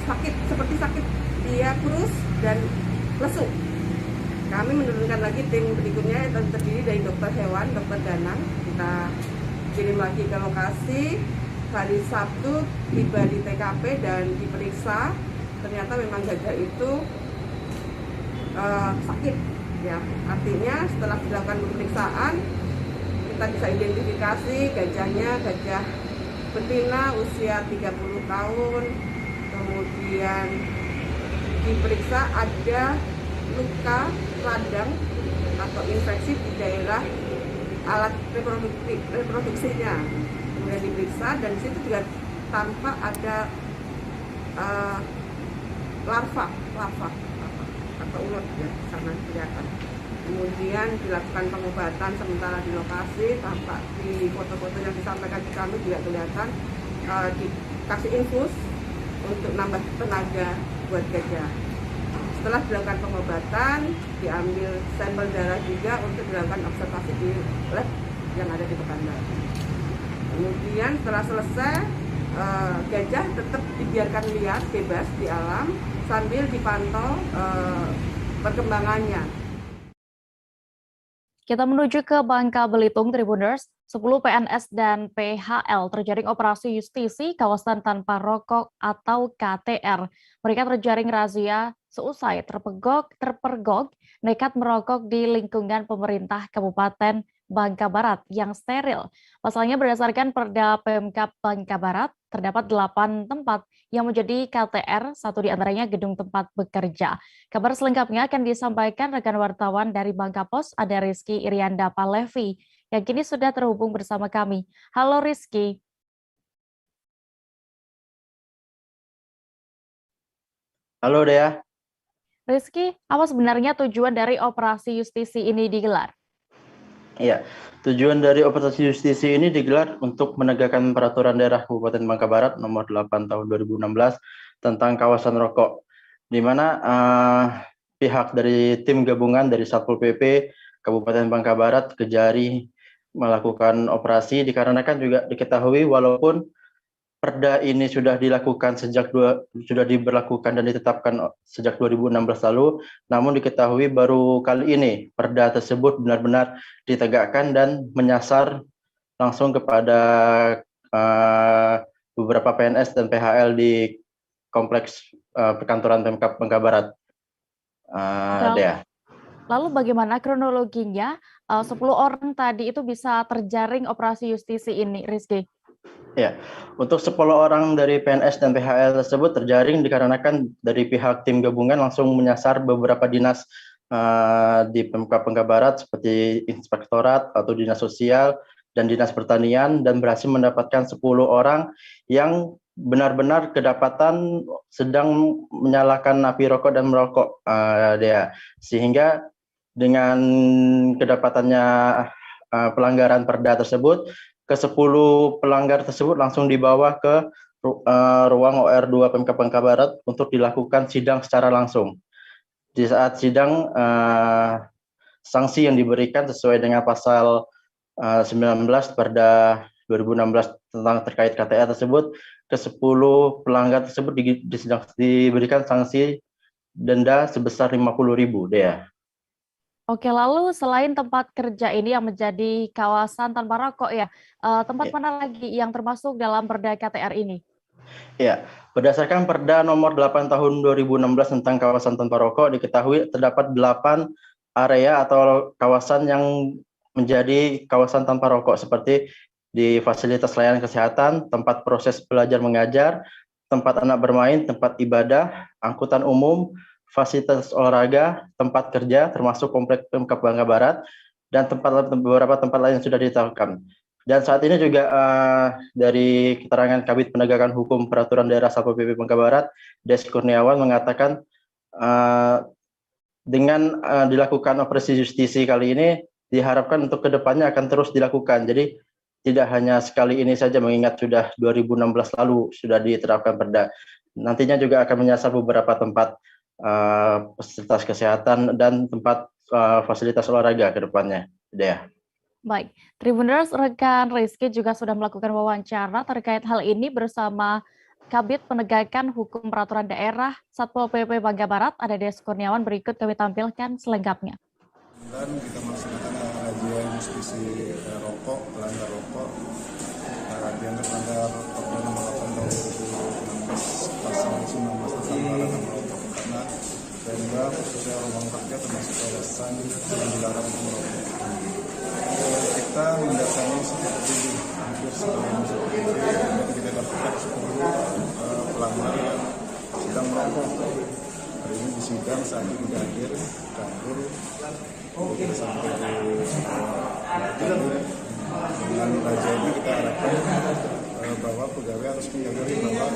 sakit, seperti sakit, dia kurus dan lesu. Kami menurunkan lagi tim berikutnya yang terdiri dari dokter hewan, dokter Danang. Kita kirim lagi ke lokasi. Hari Sabtu tiba di TKP dan diperiksa. Ternyata memang gajah itu sakit. Ya, artinya setelah dilakukan pemeriksaan kita bisa identifikasi gajahnya gajah betina usia 30 tahun. Kemudian diperiksa ada luka radang atau infeksi di daerah alat reproduksinya. Kemudian diperiksa dan di situ juga tampak ada larva atau ulat ya, sana kelihatan. Kemudian dilakukan pengobatan sementara di lokasi, tampak di foto-foto yang disampaikan ke kami juga kelihatan dikasih infus untuk nambah tenaga buat gajah. Setelah dilakukan pengobatan, diambil sampel darah juga untuk dilakukan observasi di lab yang ada di Pekanbaru. Kemudian setelah selesai, gajah tetap dibiarkan liar, bebas di alam, sambil dipantau perkembangannya. Kita menuju ke Bangka Belitung, Tribuners. 10 PNS dan PHL terjaring operasi justisi kawasan tanpa rokok atau KTR. Mereka terjaring razia seusai terpergok nekat merokok di lingkungan pemerintah Kabupaten Bangka Barat yang steril. Pasalnya berdasarkan Perda Pemkab Bangka Barat, terdapat 8 tempat yang menjadi KTR, satu di antaranya gedung tempat bekerja. Kabar selengkapnya akan disampaikan rekan wartawan dari Bangka Pos, ada Rizky Irianda Palevi, yang kini sudah terhubung bersama kami. Halo Rizky. Halo Dea. Rizky, apa sebenarnya tujuan dari operasi justisi ini digelar? Iya, tujuan dari operasi justisi ini digelar untuk menegakkan peraturan daerah Kabupaten Bangka Barat nomor 8 tahun 2016 tentang kawasan rokok, di mana pihak dari tim gabungan dari Satpol PP Kabupaten Bangka Barat Kejari melakukan operasi dikarenakan juga diketahui walaupun Perda ini sudah diberlakukan dan ditetapkan sejak 2016 lalu, namun diketahui baru kali ini Perda tersebut benar-benar ditegakkan dan menyasar langsung kepada beberapa PNS dan PHL di kompleks perkantoran Pemkab Bangka Barat. Lalu bagaimana kronologinya 10 orang tadi itu bisa terjaring operasi justisi ini, Rizky? Ya, untuk 10 orang dari PNS dan PHL tersebut terjaring dikarenakan dari pihak tim gabungan langsung menyasar beberapa dinas di Pemkab Bangka Barat seperti Inspektorat atau Dinas Sosial dan Dinas Pertanian dan berhasil mendapatkan 10 orang yang benar-benar kedapatan sedang menyalakan api rokok dan merokok, sehingga dengan kedapatannya pelanggaran Perda tersebut, ke-10 pelanggar tersebut langsung dibawa ke ruang OR2 Pemkab Bangka Barat untuk dilakukan sidang secara langsung. Di saat sidang, sanksi yang diberikan sesuai dengan pasal 19 Perda 2016 tentang terkait KTR tersebut, ke-10 pelanggar tersebut diberikan sanksi denda sebesar 50.000, Dea. Oke, lalu selain tempat kerja ini yang menjadi kawasan tanpa rokok ya, tempat mana lagi yang termasuk dalam Perda KTR ini? Ya, berdasarkan Perda nomor 8 tahun 2016 tentang kawasan tanpa rokok, diketahui terdapat 8 area atau kawasan yang menjadi kawasan tanpa rokok seperti di fasilitas layanan kesehatan, tempat proses belajar mengajar, tempat anak bermain, tempat ibadah, angkutan umum, fasilitas olahraga, tempat kerja, termasuk kompleks Pemkab Bangka Barat, dan beberapa tempat lain yang sudah ditetapkan. Dan saat ini juga dari keterangan Kabid Penegakan Hukum Peraturan Daerah Satpol PP Bangka Barat, Des Kurniawan mengatakan dengan dilakukan operasi justisi kali ini, diharapkan untuk kedepannya akan terus dilakukan. Jadi tidak hanya sekali ini saja, mengingat sudah 2016 lalu sudah diterapkan Perda. Nantinya juga akan menyasar beberapa tempat fasilitas kesehatan dan tempat fasilitas olahraga ke depannya, Dea. Baik, Tribuners, rekan Rizky juga sudah melakukan wawancara terkait hal ini bersama Kabid Penegakan Hukum Peraturan Daerah Satpol PP Bangka Barat, ada Des Kurniawan. Berikut kami tampilkan selengkapnya. Dan kita melaksanakan razia justisi rokok, pelanggar rokok, yang terlanggar Perda nomor 8 tahun 2016 pasal 19 tentang larangan merokok, karena Pemda khususnya ruang kerja termasuk kawasan yang dilarang merokok. Kita mendatangi seperti hampir sebagian kita dapatkan 10 pelanggar yang sedang merokok. Hari ini di sidang saat ini sudah hadir kabur, kita sampai di kabur. Dengan razia ini kita harapkan bahwa pegawai harus menyadari bahwa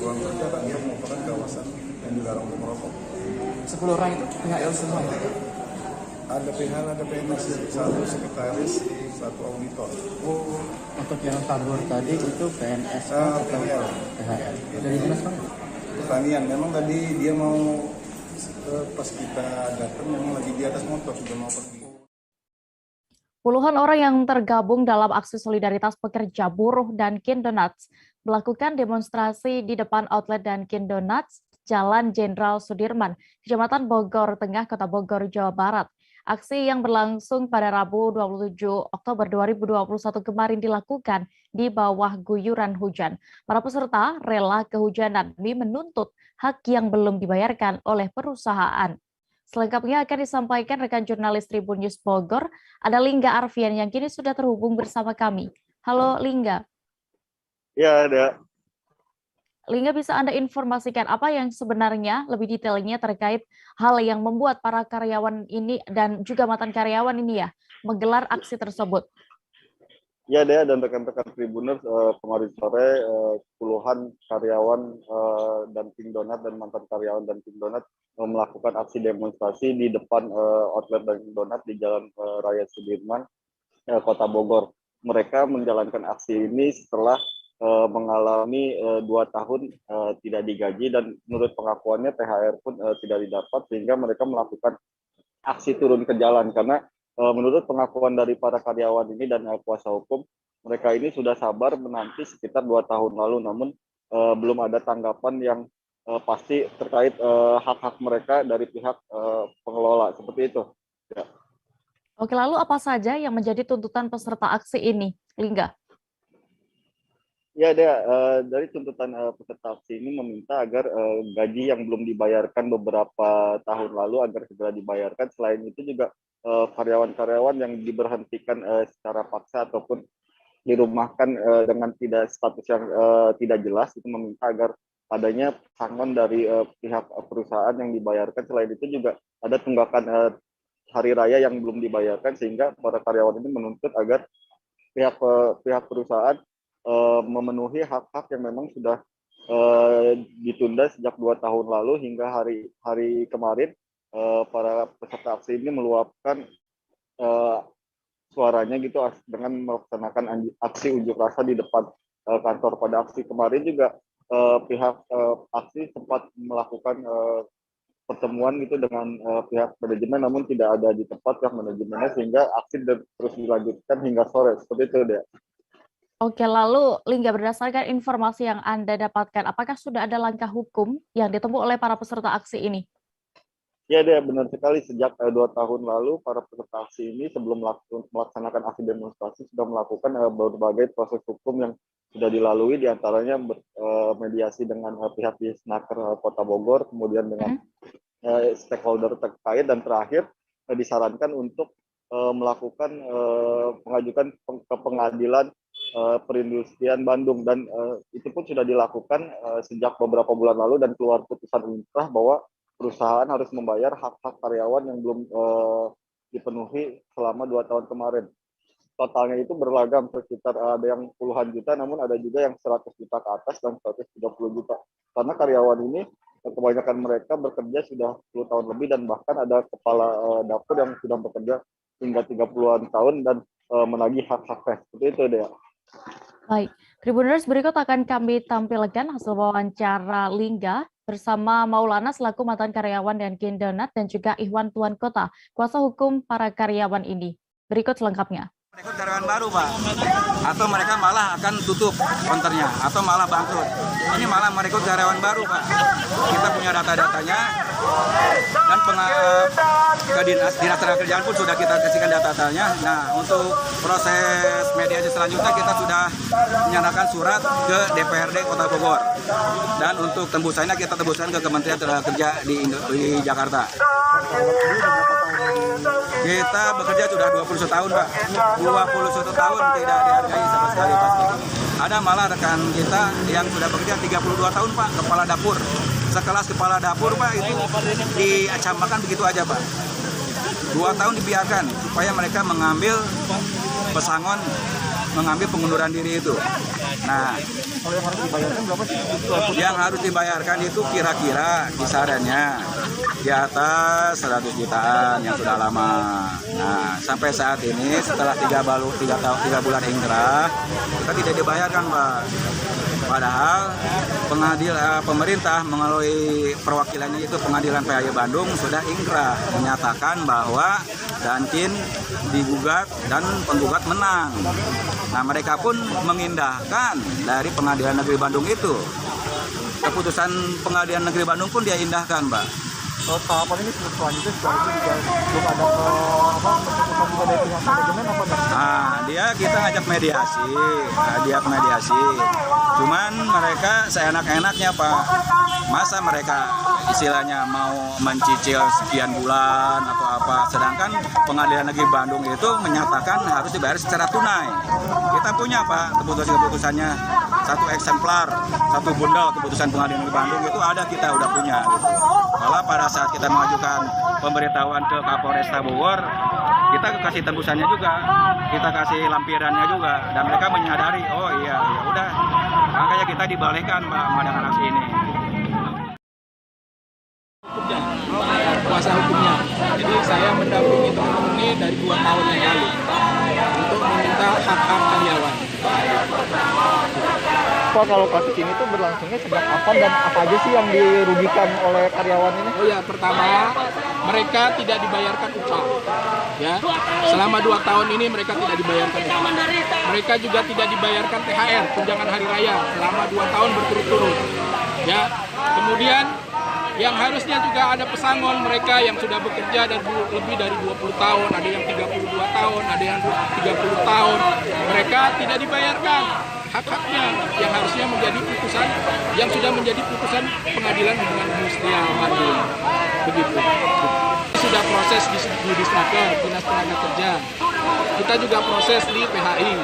ruang kerja tak bisa merupakan kawasan yang dilarang untuk merokok. 10 orang itu PHL semua ya? Ada PHL, ada PNS, satu sekretaris, satu auditor. Oh, untuk yang kabur tadi itu PNS atau PHL? PHL. Dari dinas mana? Pertanian. Memang tadi dia mau pas kita datang memang lagi di atas motor sudah mau pergi. Puluhan orang yang tergabung dalam aksi solidaritas pekerja buruh Dunkin Donuts melakukan demonstrasi di depan outlet Dunkin Donuts Jalan Jenderal Sudirman, Kecamatan Bogor Tengah, Kota Bogor, Jawa Barat. Aksi yang berlangsung pada Rabu 27 Oktober 2021 kemarin dilakukan di bawah guyuran hujan. Para peserta rela kehujanan demi menuntut hak yang belum dibayarkan oleh perusahaan. Selengkapnya akan disampaikan rekan jurnalis Tribun News Bogor, ada Lingga Arfian yang kini sudah terhubung bersama kami. Halo Lingga. Ya, ada. Lingga, bisa Anda informasikan apa yang sebenarnya lebih detailnya terkait hal yang membuat para karyawan ini dan juga mantan karyawan ini ya menggelar aksi tersebut? Ya, Dea dan rekan-rekan Tribuners, kemarin sore puluhan karyawan dan King Donat dan mantan karyawan dan King Donat melakukan aksi demonstrasi di depan outlet Dunkin Donat di Jalan Raya Sudirman, Kota Bogor. Mereka menjalankan aksi ini setelah mengalami 2 tahun tidak digaji dan menurut pengakuannya THR pun tidak didapat, sehingga mereka melakukan aksi turun ke jalan karena menurut pengakuan dari para karyawan ini dan kuasa hukum, mereka ini sudah sabar menanti sekitar 2 tahun lalu, namun belum ada tanggapan yang pasti terkait hak-hak mereka dari pihak pengelola, seperti itu. Ya. Oke, lalu apa saja yang menjadi tuntutan peserta aksi ini, Lingga? Ya, dari tuntutan peserta aksi ini meminta agar gaji yang belum dibayarkan beberapa tahun lalu agar segera dibayarkan. Selain itu juga karyawan-karyawan yang diberhentikan secara paksa ataupun dirumahkan dengan status yang tidak jelas, itu meminta agar adanya pesangon dari pihak perusahaan yang dibayarkan. Selain itu juga ada tunggakan hari raya yang belum dibayarkan, sehingga para karyawan ini menuntut agar pihak perusahaan memenuhi hak-hak yang memang sudah ditunda sejak 2 tahun lalu hingga hari kemarin. Para peserta aksi ini meluapkan suaranya gitu dengan melaksanakan aksi unjuk rasa di depan kantor. Pada aksi kemarin juga pihak aksi sempat melakukan pertemuan gitu dengan pihak manajemen, namun tidak ada di tempat pihak manajemennya, sehingga aksi terus dilanjutkan hingga sore, seperti itu deh. Oke, lalu Lingga, berdasarkan informasi yang Anda dapatkan, apakah sudah ada langkah hukum yang ditempuh oleh para peserta aksi ini? Ya, Dea, benar sekali. Sejak 2 tahun lalu, para peserta aksi ini sebelum melaksanakan aksi demonstrasi sudah melakukan berbagai proses hukum yang sudah dilalui, diantaranya mediasi dengan pihak di Snaker Kota Bogor, kemudian dengan stakeholder terkait, dan terakhir disarankan untuk melakukan mengajukan ke pengadilan perindustrian Bandung, dan itu pun sudah dilakukan sejak beberapa bulan lalu, dan keluar putusan inkrah bahwa perusahaan harus membayar hak-hak karyawan yang belum dipenuhi selama 2 tahun kemarin. Totalnya itu beragam, sekitar ada yang puluhan juta, namun ada juga yang 100 juta ke atas dan 130 juta. Karena karyawan ini kebanyakan mereka bekerja sudah 10 tahun lebih, dan bahkan ada kepala dapur yang sudah bekerja hingga 30-an tahun dan menagih hak-haknya. Seperti itu deh. Baik, Tribuners, berikut akan kami tampilkan hasil wawancara Lingga bersama Maulana selaku mantan karyawan dan King Donat, dan juga Ikhwan Tuan Kota, kuasa hukum para karyawan ini. Berikut selengkapnya. Merekrut karyawan baru, Pak, atau mereka malah akan tutup konternya, atau malah bangkrut. Ini malah merekrut karyawan baru, Pak. Kita punya data-datanya, dan ke dinas tenaga kerjaan pun sudah kita kasihkan data-datanya. Nah, untuk proses mediasi selanjutnya kita sudah menyatakan surat ke DPRD Kota Bogor, dan untuk tembusannya kita tembuskan ke Kementerian Tenaga Kerja di Jakarta. Kita bekerja sudah 21 tahun, Pak. 21 tahun tidak dihargai sama sekali, Pak. Ada malah rekan kita yang sudah bekerja 32 tahun, Pak, kepala dapur. Sekelas kepala dapur, Pak, itu diacamakan begitu aja, Pak. 2 tahun dibiarkan supaya mereka mengambil pesangon, mengambil pengunduran diri itu. Nah, yang harus dibayarkan itu kira-kira kisarannya di atas 100 jutaan yang sudah lama. Nah, sampai saat ini setelah 3 bulan ingkrah, kita tidak dibayarkan, Pak. Padahal pemerintah melalui perwakilannya itu Pengadilan PHY Bandung sudah ingkrah menyatakan bahwa Dankin digugat dan penggugat menang. Nah, mereka pun mengindahkan dari Pengadilan Negeri Bandung itu. Keputusan Pengadilan Negeri Bandung pun dia indahkan, Pak. tahapan ini selanjutnya seharusnya juga belum ada keputusan juga dari pihak manajemen apa? Nah, kita ngajak mediasi, diajak mediasi. Cuman mereka seenak-enaknya Pak, masa mereka istilahnya mau mencicil sekian bulan atau apa, sedangkan Pengadilan Negeri Bandung itu menyatakan harus dibayar secara tunai. Kita punya Pak keputusannya, satu eksemplar, satu bundel keputusan Pengadilan Negeri Bandung itu ada, kita udah punya gitu. Malah pada saat kita mengajukan pemberitahuan ke Kapolresta Bogor, kita kasih tembusannya juga, kita kasih lampirannya juga, dan mereka menyadari, oh iya, ya udah, makanya kita dibalihkan Pak dengan aksi ini. Kuasa hukumnya. Jadi saya mendampingi teman-teman ini dari 2 tahun yang lalu untuk meminta hak-hak karyawan. Pak, kalau kasus ini tuh berlangsungnya sejak kapan dan apa aja sih yang dirugikan oleh karyawan ini? Oh ya, pertama mereka tidak dibayarkan upah. Ya, selama 2 tahun ini mereka tidak dibayarkan upah. Mereka juga tidak dibayarkan THR, tunjangan hari raya, selama 2 tahun berturut-turut. Ya, kemudian yang harusnya juga ada pesangon mereka yang sudah bekerja dan lebih dari 20 tahun, ada yang 32 tahun, ada yang 30 tahun. Mereka tidak dibayarkan hak-haknya yang harusnya menjadi putusan, yang sudah menjadi putusan Pengadilan Hubungan Industrial Bandung. Begitu. Sudah proses di Disnaker, Dinas Tenaga Kerja. Kita juga proses di PHI.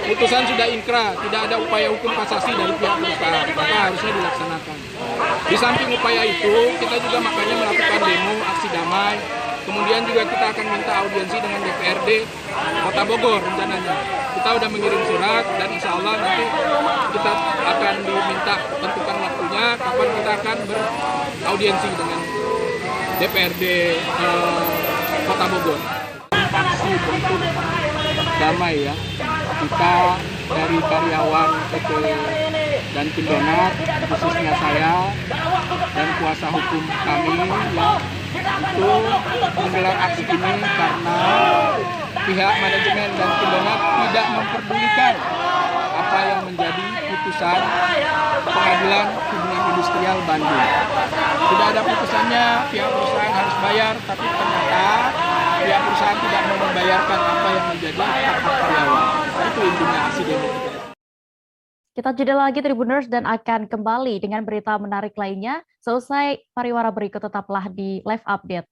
Putusan sudah inkrah, tidak ada upaya hukum kasasi dari pihak perusahaan, maka harusnya dilaksanakan. Di samping upaya itu, kita juga makanya melakukan demo, aksi damai. Kemudian juga kita akan minta audiensi dengan DPRD Kota Bogor rencananya. Kita udah mengirim surat dan insya Allah nanti kita akan diminta tentukan waktunya kapan kita akan beraudiensi dengan DPRD Kota Bogor. Aksi bentuk damai ya. Kita dari karyawan PT dan tim donat, khususnya saya dan kuasa hukum kami ya, itu menggelar aksi ini karena pihak manajemen dan tim donat tidak memperdulikan apa yang menjadi putusan Pengadilan Hubungan Industrial Bandung. Tidak ada putusannya, pihak perusahaan harus bayar, tapi ternyata pihak perusahaan tidak mau membayarkan apa yang menjadi hak-hak karyawan. Itu intinya aksi demo kita. Kita jeda lagi Tribuners dan akan kembali dengan berita menarik lainnya. Selesai pariwara berikut, tetaplah di Live Update.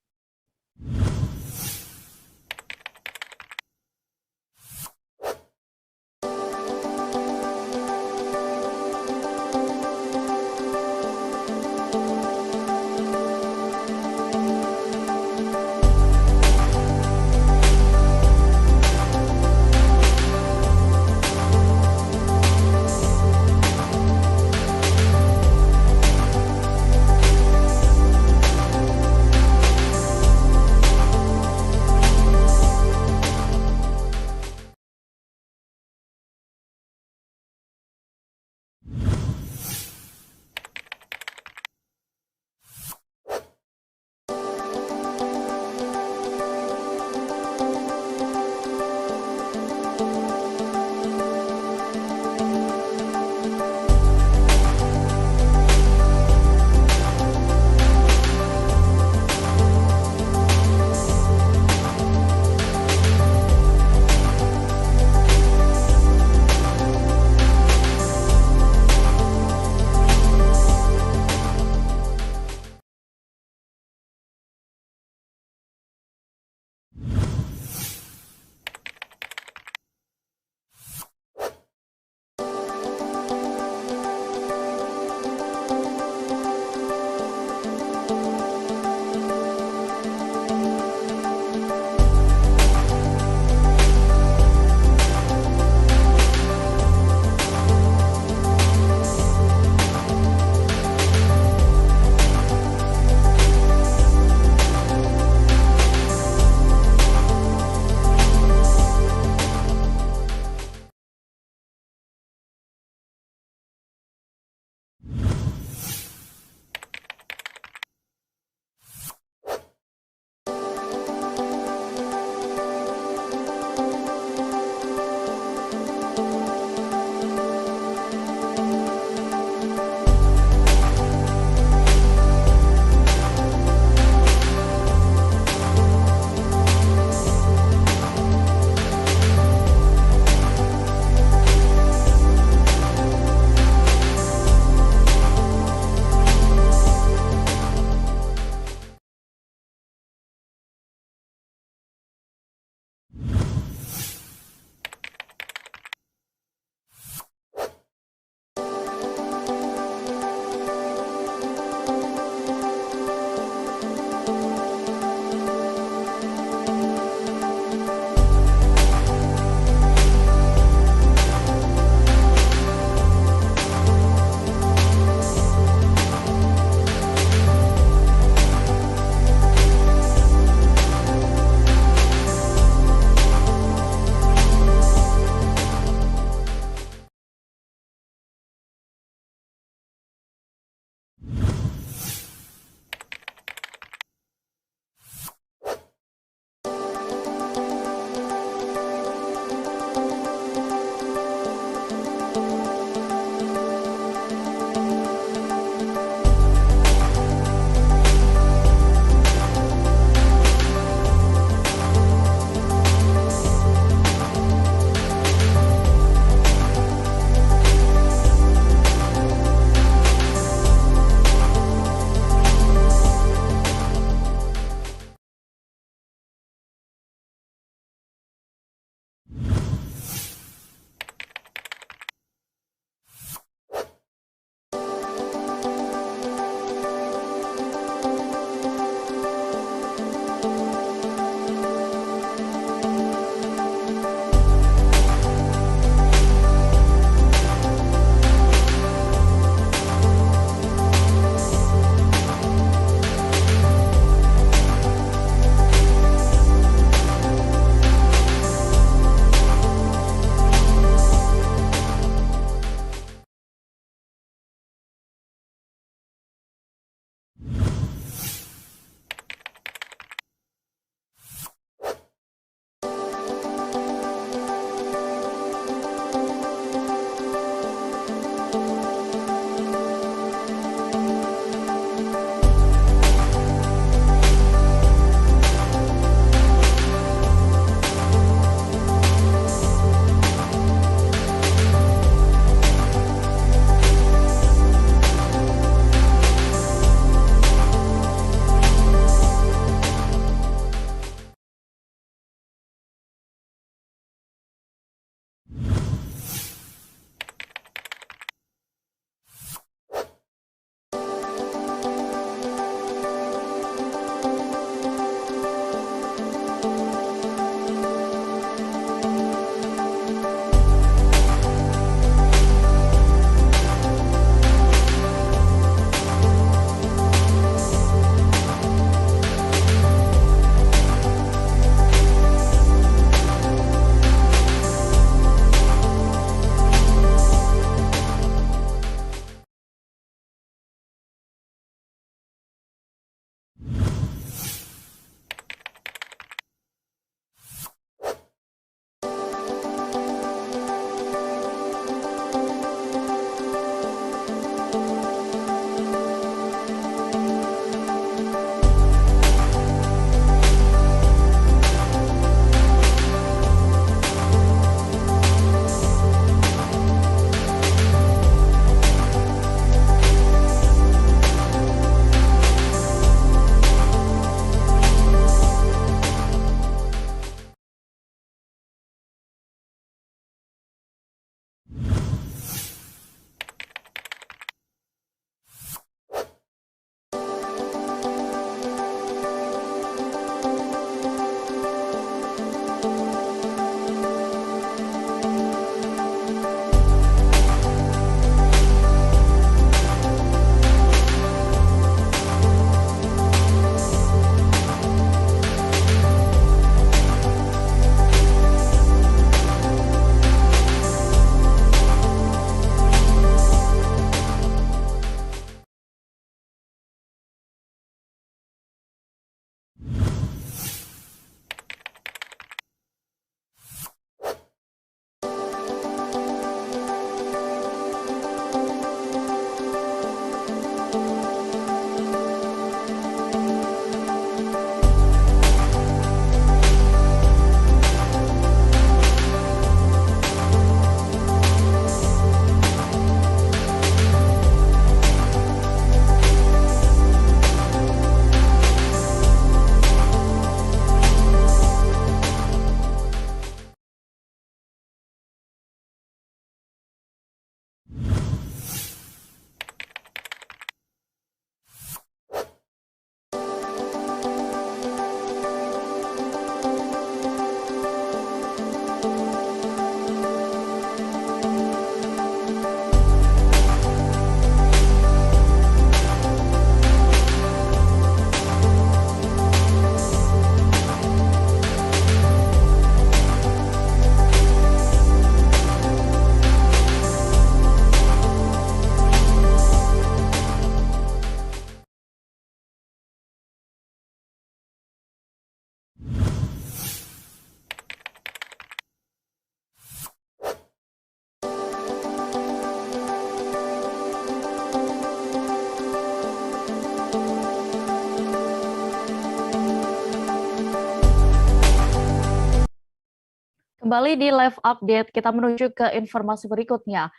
Kembali di live update, kita menuju ke informasi berikutnya.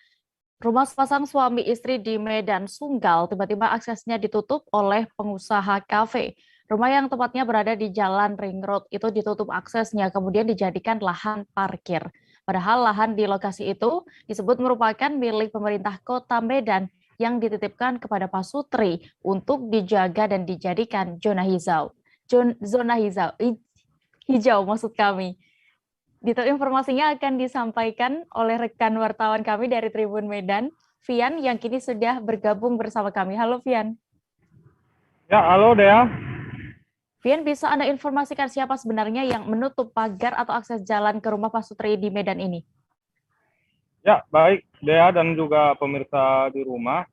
Rumah sepasang suami istri di Medan Sunggal tiba-tiba aksesnya ditutup oleh pengusaha kafe. Rumah yang tepatnya berada di Jalan Ring Road itu ditutup aksesnya, kemudian dijadikan lahan parkir. Padahal lahan di lokasi itu disebut merupakan milik pemerintah Kota Medan yang dititipkan kepada Pak Sutri untuk dijaga dan dijadikan zona hijau. Zona hijau maksud kami. Detail informasinya akan disampaikan oleh rekan wartawan kami dari Tribun Medan, Vian, yang kini sudah bergabung bersama kami. Halo Vian. Ya, halo Dea. Vian, bisa Anda informasikan siapa sebenarnya yang menutup pagar atau akses jalan ke rumah Pak Sutri di Medan ini? Ya, baik Dea dan juga pemirsa di rumah.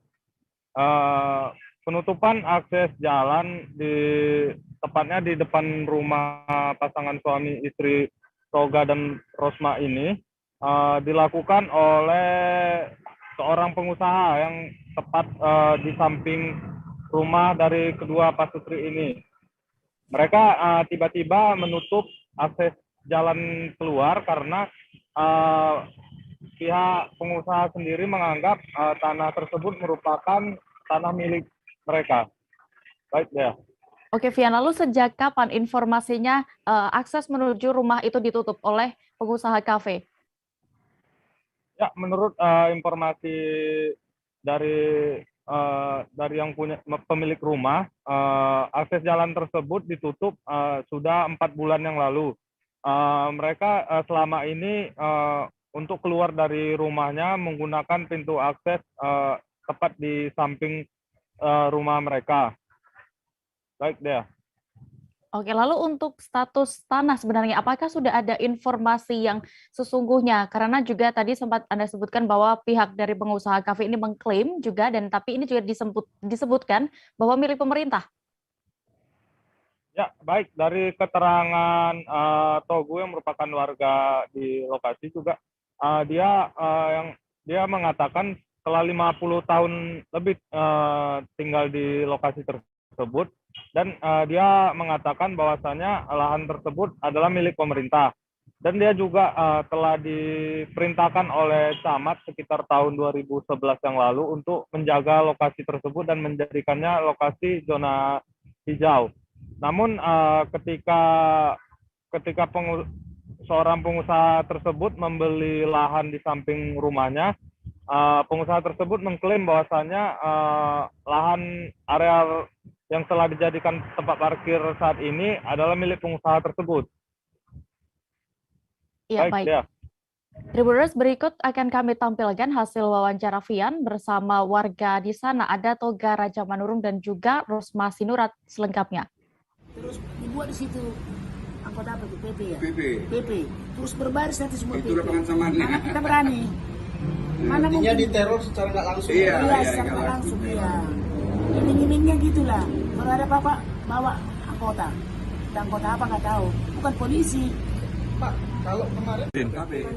Penutupan akses jalan tepatnya di depan rumah pasangan suami istri Toga dan Rosma ini dilakukan oleh seorang pengusaha yang tepat di samping rumah dari kedua Pak Sutri ini. Mereka tiba-tiba menutup akses jalan keluar karena pihak pengusaha sendiri menganggap tanah tersebut merupakan tanah milik mereka. Baik, ya. Oke, Vian, lalu sejak kapan informasinya akses menuju rumah itu ditutup oleh pengusaha kafe? Ya, menurut informasi dari yang punya pemilik rumah, akses jalan tersebut ditutup sudah 4 bulan yang lalu. Mereka selama ini untuk keluar dari rumahnya menggunakan pintu akses tepat di samping rumah mereka. Baik, Dea. Oke, lalu untuk status tanah sebenarnya, apakah sudah ada informasi yang sesungguhnya? Karena juga tadi sempat Anda sebutkan bahwa pihak dari pengusaha kafe ini mengklaim juga, dan tapi ini juga disebutkan bahwa milik pemerintah. Ya, baik. Dari keterangan Togu yang merupakan warga di lokasi juga, dia mengatakan setelah 50 tahun lebih tinggal di lokasi tersebut, dan dia mengatakan bahwasanya lahan tersebut adalah milik pemerintah. Dan dia juga telah diperintahkan oleh camat sekitar tahun 2011 yang lalu untuk menjaga lokasi tersebut dan menjadikannya lokasi zona hijau. Namun ketika seorang pengusaha tersebut membeli lahan di samping rumahnya, pengusaha tersebut mengklaim bahwasanya lahan area yang telah dijadikan tempat parkir saat ini adalah milik pengusaha tersebut. Iya, baik. Ya. Tribuners, berikut akan kami tampilkan hasil wawancara Vian bersama warga di sana. Ada Toga Raja Manurung dan juga Rosma Sinurat selengkapnya. Terus dibuat di situ angkot apa itu? PP ya? PP. Terus berbaris nanti semua PP. Itu lapangan samarnya. Mana kita berani? Mana intinya diteror secara nggak langsung. Iya, secara nggak langsung. Iya. Iming-imingnya gitulah. Kalau ada apa-apa bawa anggota. Dan anggota apa nggak tahu. Bukan polisi. Pak, kalau kemarin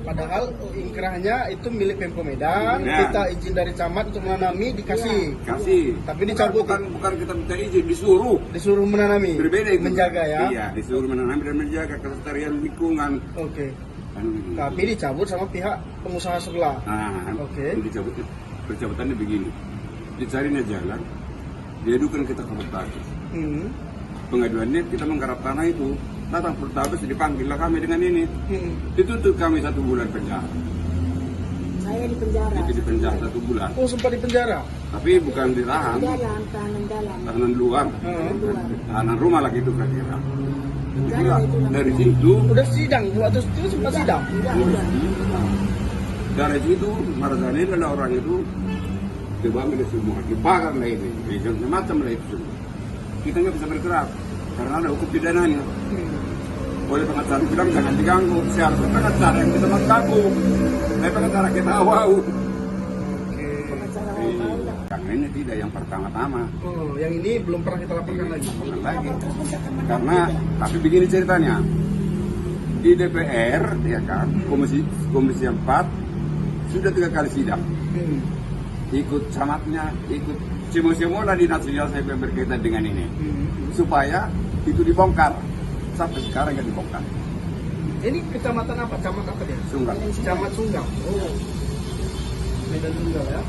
padahal inkrahnya itu milik Pemko Medan, kita izin dari camat untuk menanami dikasih. Tapi dicabut. Bukan kita minta izin, disuruh menanami. Berbeda itu. Menjaga ya. Iya, disuruh menanami dan menjaga kelestarian lingkungan. Oke. Tapi dicabut sama pihak pengusaha sebelah. Dicabut. Percabutannya begini. Dicarinya jalan, diadukan kita ke Pertabes. Pengaduannya kita menggarap tanah itu, datang Pertabes, dipanggillah kami dengan ini. Dituntut kami 1 bulan penjara. Saya di penjara. Di penjara 1 bulan. Oh, sempat di penjara? Tapi bukan di lahan. Tahanan luar. Tahanan rumah lagi itu kira-kira. Dari situ. Udah sidang, waktu itu sempat sidang. Dari situ, Marzani adalah orang itu diambil semua, dibakar lah ini, macam lah itu semua. Kita nggak bisa bergerak karena ada hukum pidananya. Oleh pengacara bilang jangan diganggu, seharusnya pengacara yang kita mengganggu, tapi pengacara kita awal. Yang ini tidak yang pertama-tama. Oh, yang ini belum pernah kita laporkan lagi. Karena, tapi begini ceritanya, di DPR ya kan, komisi 4 sudah 3 kali sidang. Ikut camatnya, ikut semua di nasional saya berkaitan dengan ini, supaya itu dibongkar. Sampai sekarang nggak dibongkar. Ini kecamatan apa? Camat apa dia? Sunggal. Camat Sunggal. Oh. Medan Sunggal ya.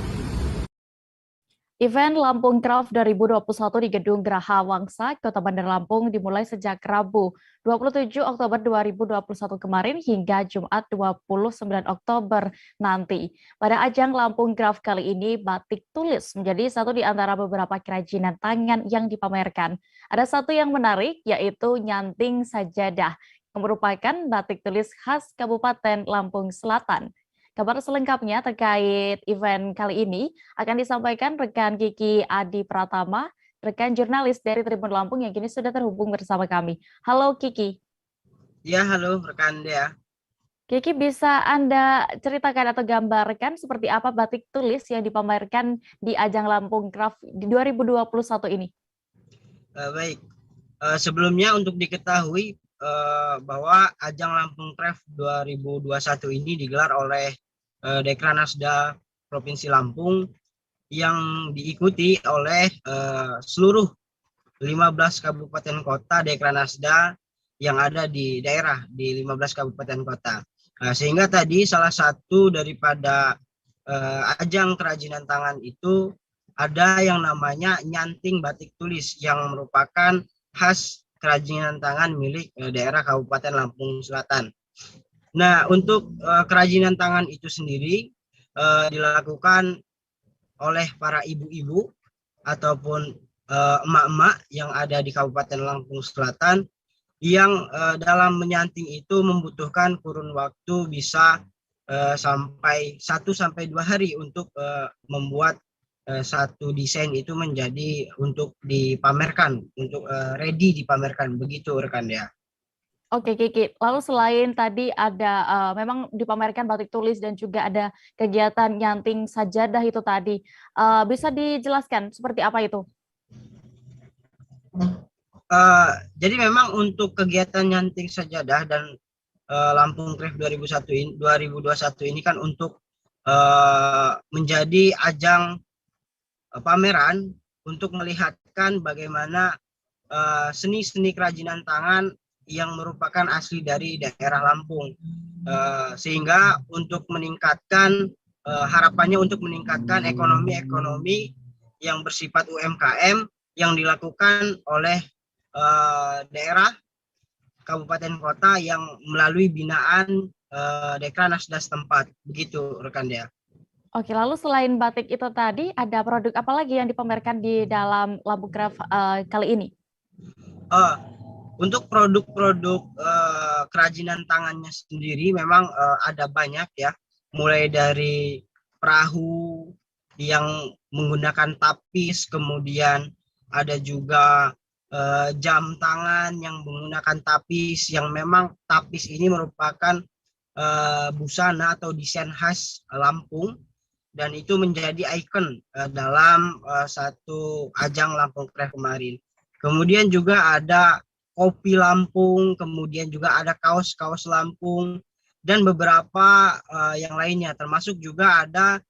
Event Lampung Craft 2021 di Gedung Geraha Wangsa, Kota Bandar Lampung dimulai sejak Rabu 27 Oktober 2021 kemarin hingga Jumat 29 Oktober nanti. Pada ajang Lampung Craft kali ini, batik tulis menjadi satu di antara beberapa kerajinan tangan yang dipamerkan. Ada satu yang menarik, yaitu nyanting sajadah, yang merupakan batik tulis khas Kabupaten Lampung Selatan. Kabar selengkapnya terkait event kali ini akan disampaikan rekan Kiki Adi Pratama, rekan jurnalis dari Tribun Lampung yang kini sudah terhubung bersama kami. Halo Kiki. Ya, halo rekan Dea. Kiki, bisa Anda ceritakan atau gambarkan seperti apa batik tulis yang dipamerkan di ajang Lampung Craft di 2021 ini? Baik, sebelumnya untuk diketahui bahwa ajang Lampung Craft 2021 ini digelar oleh Dekranasda Provinsi Lampung yang diikuti oleh seluruh 15 kabupaten kota Dekranasda yang ada di daerah di 15 kabupaten kota. Sehingga tadi salah satu daripada ajang kerajinan tangan itu ada yang namanya nyanting batik tulis yang merupakan khas kerajinan tangan milik daerah Kabupaten Lampung Selatan. Nah, untuk kerajinan tangan itu sendiri dilakukan oleh para ibu-ibu ataupun emak-emak yang ada di Kabupaten Lampung Selatan yang dalam menyanting itu membutuhkan kurun waktu bisa sampai 1-2 hari untuk membuat satu desain itu menjadi untuk dipamerkan, untuk ready dipamerkan, begitu rekan Dea. Oke Kiki, lalu selain tadi ada memang dipamerkan batik tulis dan juga ada kegiatan nyanting sajadah itu tadi, bisa dijelaskan seperti apa itu? Jadi memang untuk kegiatan nyanting sajadah dan Lampung Craft 2021 ini kan untuk menjadi ajang pameran untuk melihatkan bagaimana seni-seni kerajinan tangan yang merupakan asli dari daerah Lampung, sehingga untuk meningkatkan harapannya untuk meningkatkan ekonomi yang bersifat UMKM yang dilakukan oleh daerah kabupaten kota yang melalui binaan Dekranasda setempat, begitu rekan Dea. Oke, lalu selain batik itu tadi ada produk apa lagi yang dipamerkan di dalam Lampung Craft kali ini? Untuk produk-produk kerajinan tangannya sendiri memang ada banyak ya, mulai dari perahu yang menggunakan tapis, kemudian ada juga jam tangan yang menggunakan tapis, yang memang tapis ini merupakan busana atau desain khas Lampung dan itu menjadi ikon dalam satu ajang Lampung Craft kemarin. Kemudian juga ada kopi Lampung, kemudian juga ada kaos-kaos Lampung, dan beberapa yang lainnya, termasuk juga ada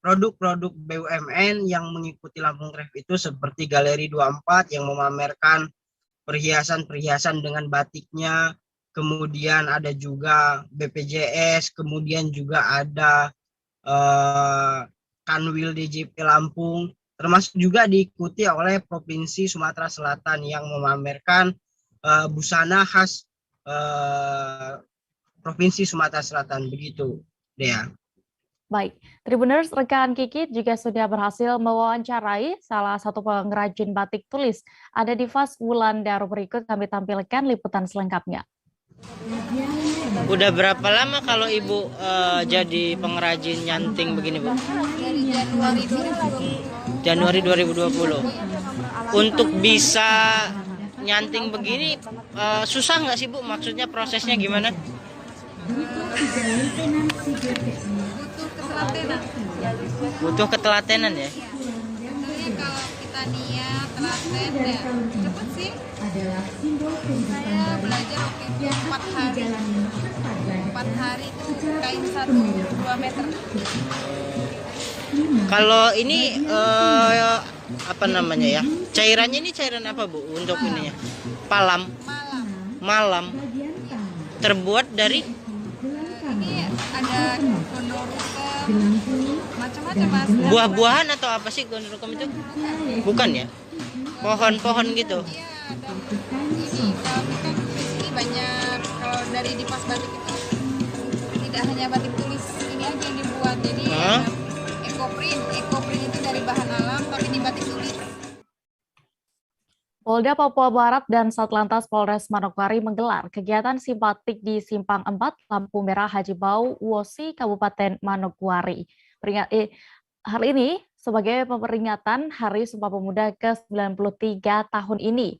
produk-produk BUMN yang mengikuti Lampung Craft itu seperti Galeri 24 yang memamerkan perhiasan-perhiasan dengan batiknya, kemudian ada juga BPJS, kemudian juga ada Kanwil DJP Lampung, termasuk juga diikuti oleh Provinsi Sumatera Selatan yang memamerkan busana khas Provinsi Sumatera Selatan, begitu Dea. Baik, Tribuners, rekan Kiki juga sudah berhasil mewawancarai salah satu pengrajin batik tulis. Ada di Fas Wulandar, berikut kami tampilkan liputan selengkapnya. Udah berapa lama kalau Ibu jadi pengrajin nyanting begini, Bu? Dari Januari 2020. Untuk bisa nyanting begini susah nggak sih, Bu? Maksudnya prosesnya gimana? Butuh ketelatenan ya? Kalau kita niat, telaten ya cepet sih. Saya belajar waktu itu 4 hari. 4 hari itu kain 1-2 meter. Kalau ini apa namanya ya? Cairannya ini cairan apa, Bu? Untuk ininya? Malam. terbuat dari Ini ada gondorukem, macam-macam Mas. buah-buahan atau apa sih gondorukem itu? Bukan ya? Pohon-pohon gitu. Ini kalau kita di sini banyak, kalau dari di Pas Batik itu tidak hanya batik tulis ini aja yang dibuat. Jadi ekoprint itu dari bahan alam tapi di batik tulis. Polda Papua Barat dan Satlantas Polres Manokwari menggelar kegiatan simpatik di Simpang 4, Lampu Merah Haji Bau, Wosi, Kabupaten Manokwari. Hal ini sebagai peringatan Hari Sumpah Pemuda ke-93 tahun ini.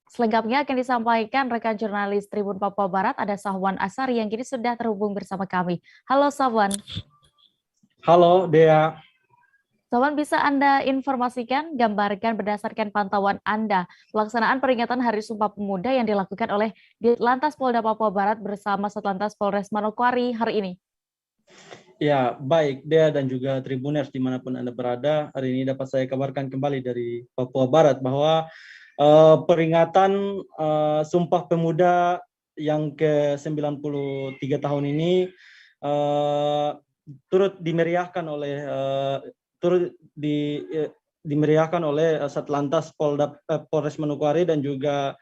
Selengkapnya akan disampaikan rekan jurnalis Tribun Papua Barat, ada Sahwan Asari yang kini sudah terhubung bersama kami. Halo Sahwan. Halo Dea. Sahwan, bisa Anda informasikan, gambarkan berdasarkan pantauan Anda pelaksanaan peringatan Hari Sumpah Pemuda yang dilakukan oleh Ditlantas Polda Papua Barat bersama Satlantas Polres Manokwari hari ini? Ya, baik Dea dan juga Tribuners dimanapun Anda berada, hari ini dapat saya kabarkan kembali dari Papua Barat bahwa peringatan Sumpah Pemuda yang ke-93 tahun ini turut dimeriahkan oleh Satlantas Polres Manokwari dan juga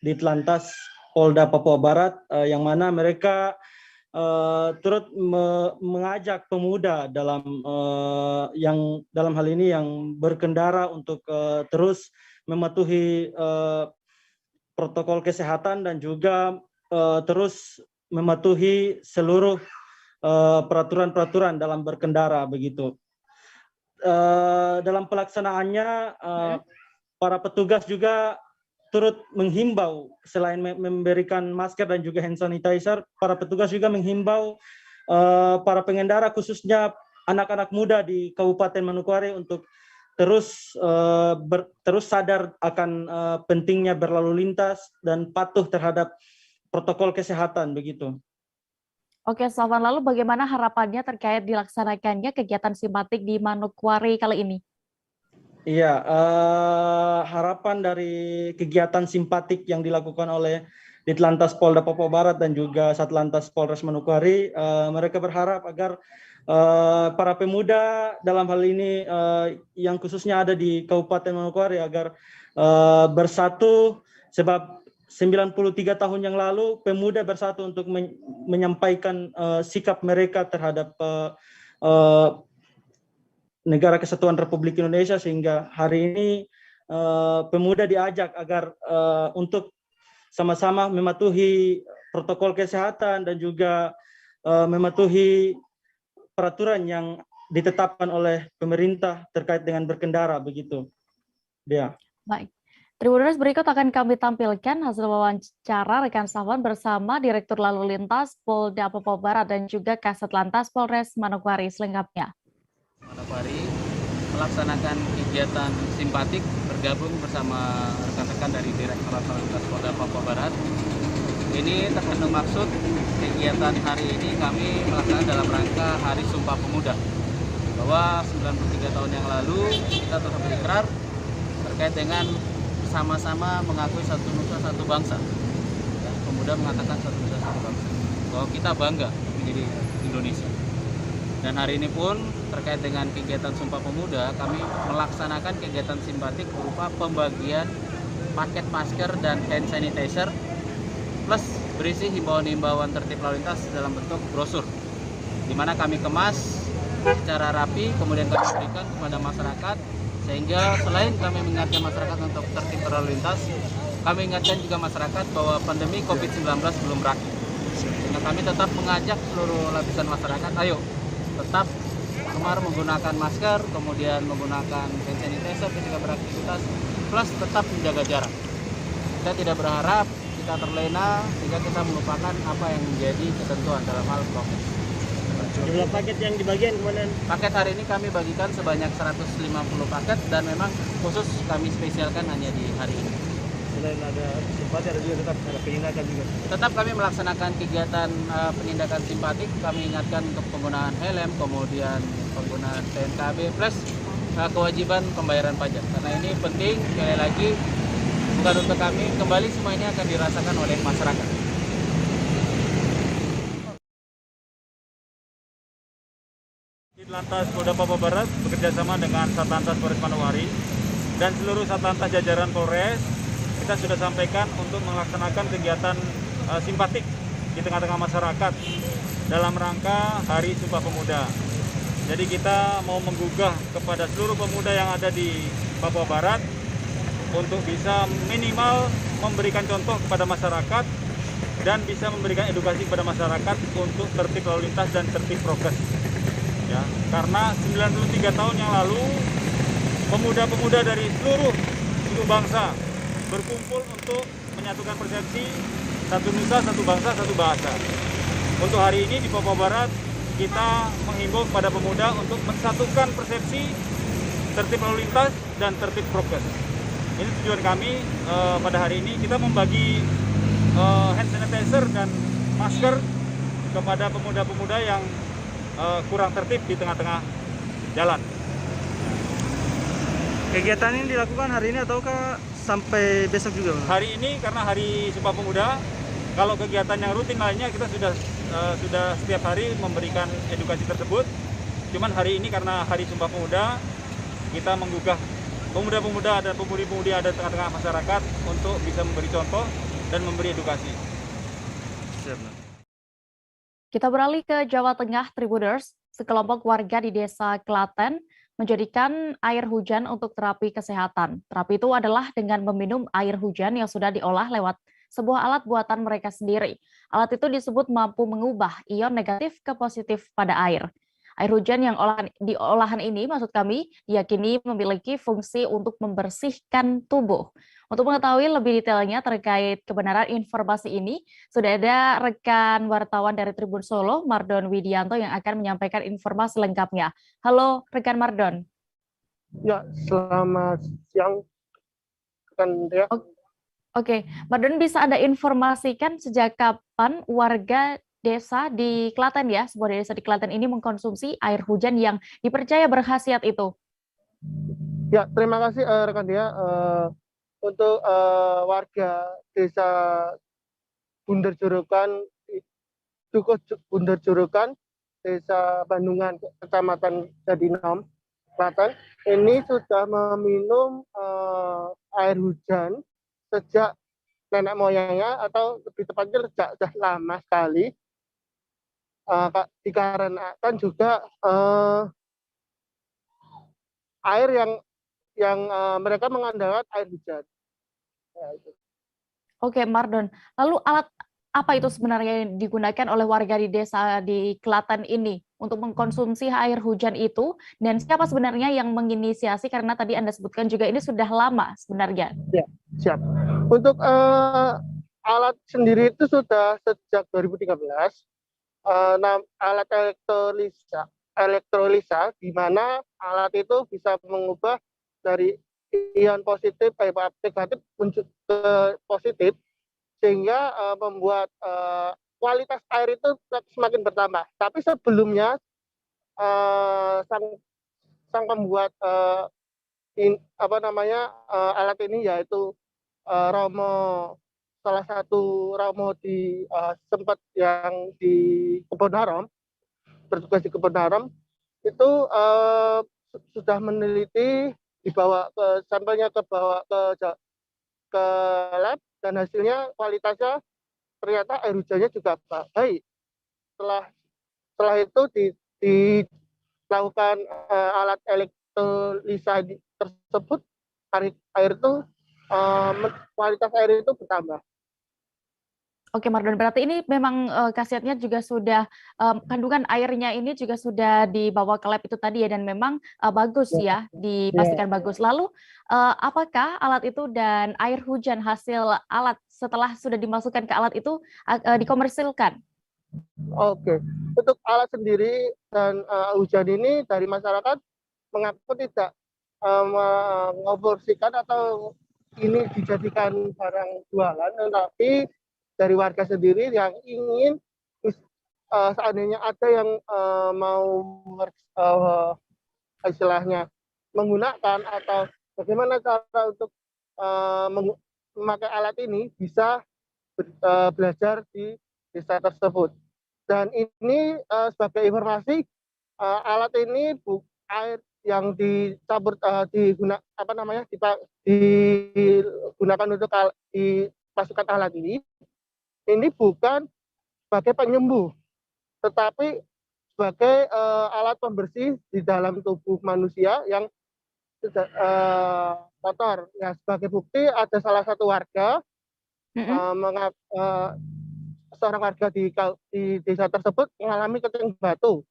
Ditlantas Polda Papua Barat, yang mana mereka turut mengajak pemuda dalam hal ini yang berkendara untuk terus mematuhi protokol kesehatan dan juga terus mematuhi seluruh peraturan-peraturan dalam berkendara begitu. Dalam pelaksanaannya para petugas juga turut menghimbau, selain memberikan masker dan juga hand sanitizer, para petugas juga menghimbau para pengendara khususnya anak-anak muda di Kabupaten Manokwari untuk terus sadar akan pentingnya berlalu lintas dan patuh terhadap protokol kesehatan begitu. Oke, Safwan, lalu bagaimana harapannya terkait dilaksanakannya kegiatan simpatik di Manokwari kali ini? Iya, harapan dari kegiatan simpatik yang dilakukan oleh Ditlantas Polda Papua Barat dan juga Satlantas Polres Manokwari, mereka berharap agar para pemuda dalam hal ini yang khususnya ada di Kabupaten Manokwari agar bersatu, sebab 93 tahun yang lalu pemuda bersatu untuk menyampaikan sikap mereka terhadap Negara Kesatuan Republik Indonesia, sehingga hari ini pemuda diajak agar untuk sama-sama mematuhi protokol kesehatan dan juga mematuhi peraturan yang ditetapkan oleh pemerintah terkait dengan berkendara begitu. Dia. Baik. Tribuners, berikut akan kami tampilkan hasil wawancara rekan Safwan bersama Direktur Lalu Lintas Polda Papua Barat dan juga Kasat Lantas Polres Manokwari selengkapnya. Manokwari melaksanakan kegiatan simpatik bergabung bersama rekan-rekan dari Direktorat Lalu Lintas Polda Papua Barat. Ini terkandung maksud kegiatan hari ini kami melaksanakan dalam rangka Hari Sumpah Pemuda. Bahwa 93 tahun yang lalu kita telah berikrar terkait dengan sama-sama mengakui satu nusa satu bangsa. Pemuda mengatakan satu nusa satu bangsa, bahwa kita bangga menjadi Indonesia. Dan hari ini pun terkait dengan kegiatan Sumpah Pemuda, kami melaksanakan kegiatan simpatik berupa pembagian paket masker dan hand sanitizer plus berisi himbauan-himbauan tertib lalu lintas dalam bentuk brosur, di mana kami kemas secara rapi, kemudian kami berikan kepada masyarakat, sehingga selain kami mengingatkan masyarakat untuk tertib berlalu lintas, kami ingatkan juga masyarakat bahwa pandemi COVID-19 belum berakhir. Sehingga kami tetap mengajak seluruh lapisan masyarakat, ayo tetap gemar menggunakan masker, kemudian menggunakan hand sanitizer ketika beraktivitas, plus tetap menjaga jarak. Kita tidak berharap kita terlena sehingga kita melupakan apa yang menjadi ketentuan dalam hal prokes. Jumlah paket yang dibagikan kemana? Paket hari ini kami bagikan sebanyak 150 paket dan memang khusus kami spesialkan hanya di hari ini. Selain ada simpati, ada juga tetap ada penindakan juga. Tetap kami melaksanakan kegiatan penindakan simpatik. Kami ingatkan untuk penggunaan helm, kemudian penggunaan TNKB plus kewajiban pembayaran pajak. Karena ini penting, sekali lagi bukan untuk kami, kembali semua ini akan dirasakan oleh masyarakat. Ditlantas Polda Papua Barat bekerjasama dengan Satlantas Polres Manokwari dan seluruh Satlantas jajaran Polres, kita sudah sampaikan untuk melaksanakan kegiatan simpatik di tengah-tengah masyarakat dalam rangka Hari Sumpah Pemuda. Jadi kita mau menggugah kepada seluruh pemuda yang ada di Papua Barat untuk bisa minimal memberikan contoh kepada masyarakat dan bisa memberikan edukasi kepada masyarakat untuk tertib lalu lintas dan tertib prokes. Ya, karena 93 tahun yang lalu pemuda-pemuda dari seluruh suku bangsa berkumpul untuk menyatukan persepsi satu nusa, satu bangsa, satu bahasa. Untuk hari ini di Papua Barat kita menghimbau kepada pemuda untuk mensatukan persepsi tertib lalu lintas dan tertib prokes. Ini tujuan kami pada hari ini. Kita membagi hand sanitizer dan masker kepada pemuda-pemuda yang kurang tertib di tengah-tengah jalan. Kegiatan ini dilakukan hari ini ataukah sampai besok juga? Hari ini karena Hari Sumpah Pemuda. Kalau kegiatan yang rutin lainnya kita sudah setiap hari memberikan edukasi tersebut. Cuman hari ini karena Hari Sumpah Pemuda, kita menggugah pemuda-pemuda dan pemudi-pemudi ada di tengah-tengah masyarakat untuk bisa memberi contoh dan memberi edukasi. Siap. Kita beralih ke Jawa Tengah, Tribuners. Sekelompok warga di Desa Klaten menjadikan air hujan untuk terapi kesehatan. Terapi itu adalah dengan meminum air hujan yang sudah diolah lewat sebuah alat buatan mereka sendiri. Alat itu disebut mampu mengubah ion negatif ke positif pada air. Air hujan yang olahan ini, maksud kami, diyakini memiliki fungsi untuk membersihkan tubuh. Untuk mengetahui lebih detailnya terkait kebenaran informasi ini, sudah ada rekan wartawan dari Tribun Solo, Mardon Widianto, yang akan menyampaikan informasi lengkapnya. Halo, rekan Mardon. Ya, selamat siang, rekan Dea. Oke, Mardon, bisa Anda informasikan sejak kapan warga desa di Klaten, ya, sebuah desa di Klaten ini mengkonsumsi air hujan yang dipercaya berkhasiat itu? Ya, terima kasih rekan Dea. Untuk warga desa Bunder Jorokan, Dukuh Bunder Jorokan, Desa Bandungan, Kecamatan Jatinom, Klaten, ini sudah meminum air hujan sejak nenek moyangnya, atau lebih tepatnya sejak sudah lama sekali. Dikarenakan juga air yang mereka mengandalkan air hujan. Ya, itu. Oke, Mardon. Lalu alat apa itu sebenarnya yang digunakan oleh warga di desa di Klaten ini untuk mengkonsumsi air hujan itu, dan siapa sebenarnya yang menginisiasi, karena tadi Anda sebutkan juga ini sudah lama sebenarnya? Ya, siap. Untuk alat sendiri itu sudah sejak 2013. Alat elektrolisa, di mana alat itu bisa mengubah dari ion positif negatif menuju ke positif, sehingga membuat kualitas air itu semakin bertambah. Tapi sebelumnya sang pembuat alat ini, yaitu Romo, salah satu Romo di sempat yang di Kebon Haram, bertugas di Kebon Haram, itu sudah meneliti, sampelnya dibawa ke lab, dan hasilnya kualitasnya ternyata air hujannya juga baik. Setelah itu dilakukan alat elektrolisa tersebut, kualitas air itu bertambah. Oke, Mardon, berarti ini memang khasiatnya juga sudah, kandungan airnya ini juga sudah dibawa ke lab itu tadi ya, dan memang bagus ya, dipastikan bagus. Lalu apakah alat itu dan air hujan hasil alat setelah sudah dimasukkan ke alat itu dikomersilkan? Oke, untuk alat sendiri dan hujan ini dari masyarakat mengaku tidak mengoperasikan atau ini dijadikan barang jualan, tetapi dari warga sendiri yang ingin seandainya ada yang mau istilahnya menggunakan atau bagaimana cara untuk memakai alat ini, bisa belajar di desa tersebut. Dan ini sebagai informasi, alat ini air yang dicampur digunakan untuk dimasukkan alat ini bukan sebagai penyembuh, tetapi sebagai alat pembersih di dalam tubuh manusia yang kotor. Ya, sebagai bukti ada salah satu warga, seorang warga di desa tersebut mengalami kencing batu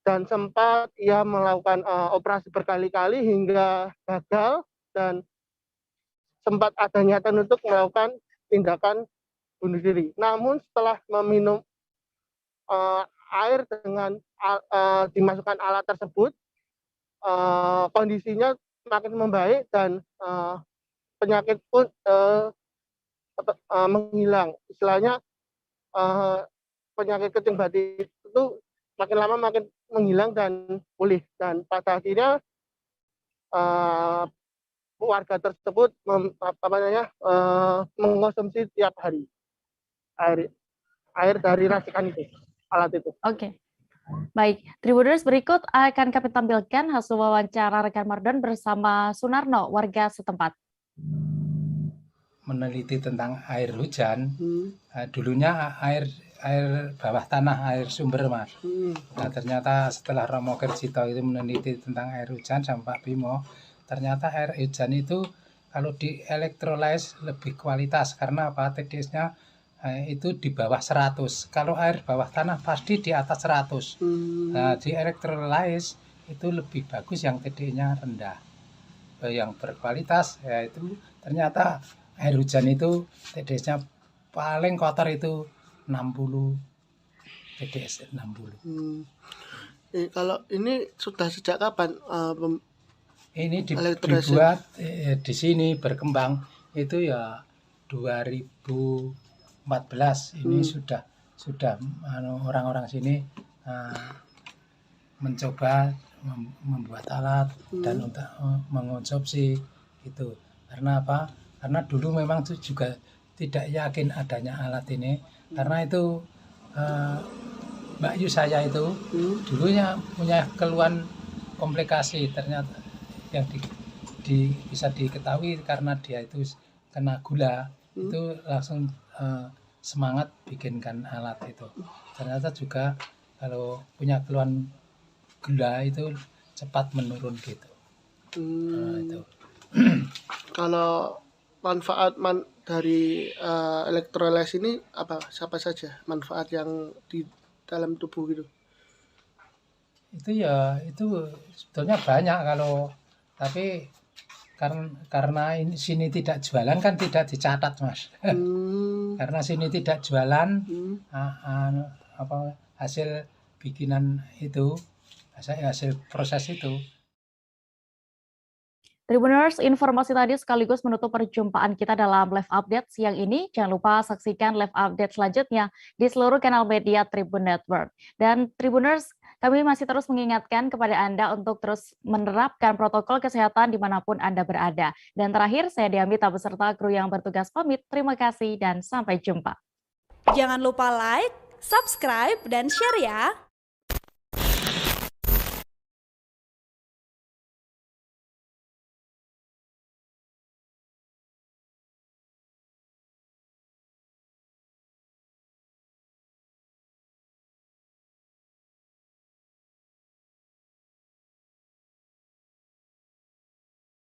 dan sempat ia melakukan operasi berkali-kali hingga gagal dan sempat ada niatan untuk melakukan tindakan bunuh diri. Namun setelah meminum air dengan dimasukkan alat tersebut, kondisinya makin membaik dan penyakit pun menghilang. Istilahnya penyakit kencing batu itu makin lama makin menghilang dan pulih, dan pada akhirnya warga tersebut mengkonsumsi tiap hari air dari racikan itu, alat itu. Oke. Baik, Tribuners, berikut akan kami tampilkan hasil wawancara rekan Mardon bersama Sunarno, warga setempat. Meneliti tentang air hujan, dulunya air bawah tanah, air sumber, Mas. Nah, ternyata setelah Romo Kerjito itu meneliti tentang air hujan sama Pak Bimo, ternyata air hujan itu kalau di elektrolysis lebih kualitas, karena apa? TDS-nya itu di bawah 100. Kalau air bawah tanah pasti di atas 100. Nah, di elektrolysis itu lebih bagus yang TDS-nya rendah. Yang berkualitas yaitu ternyata air hujan itu TDS-nya paling kotor itu 60. TDS 60. Kalau ini sudah sejak kapan ini dibuat di sini berkembang itu ya 2014. Ini sudah orang-orang sini mencoba membuat alat dan untuk mengonsumsi itu. Karena apa? Karena dulu memang juga tidak yakin adanya alat ini, karena itu Mbak Yu saya itu dulunya punya keluhan komplikasi, ternyata yang bisa diketahui karena dia itu kena gula, itu langsung semangat bikinkan alat itu. Ternyata juga kalau punya keluhan gula itu cepat menurun gitu. Itu. Kalau manfaat dari elektrolysis ini siapa saja manfaat yang di dalam tubuh gitu? Itu ya itu sebetulnya banyak, kalau tapi karena sini tidak jualan kan tidak dicatat, Mas. Karena sini tidak jualan hasil bikinan itu, hasil proses itu. Tribuners, informasi tadi sekaligus menutup perjumpaan kita dalam live update siang ini. Jangan lupa saksikan live update selanjutnya di seluruh kanal media Tribun Network. Dan Tribuners, kami masih terus mengingatkan kepada Anda untuk terus menerapkan protokol kesehatan dimanapun Anda berada. Dan terakhir, saya Diamita beserta kru yang bertugas pamit. Terima kasih dan sampai jumpa. Jangan lupa like, subscribe, dan share ya.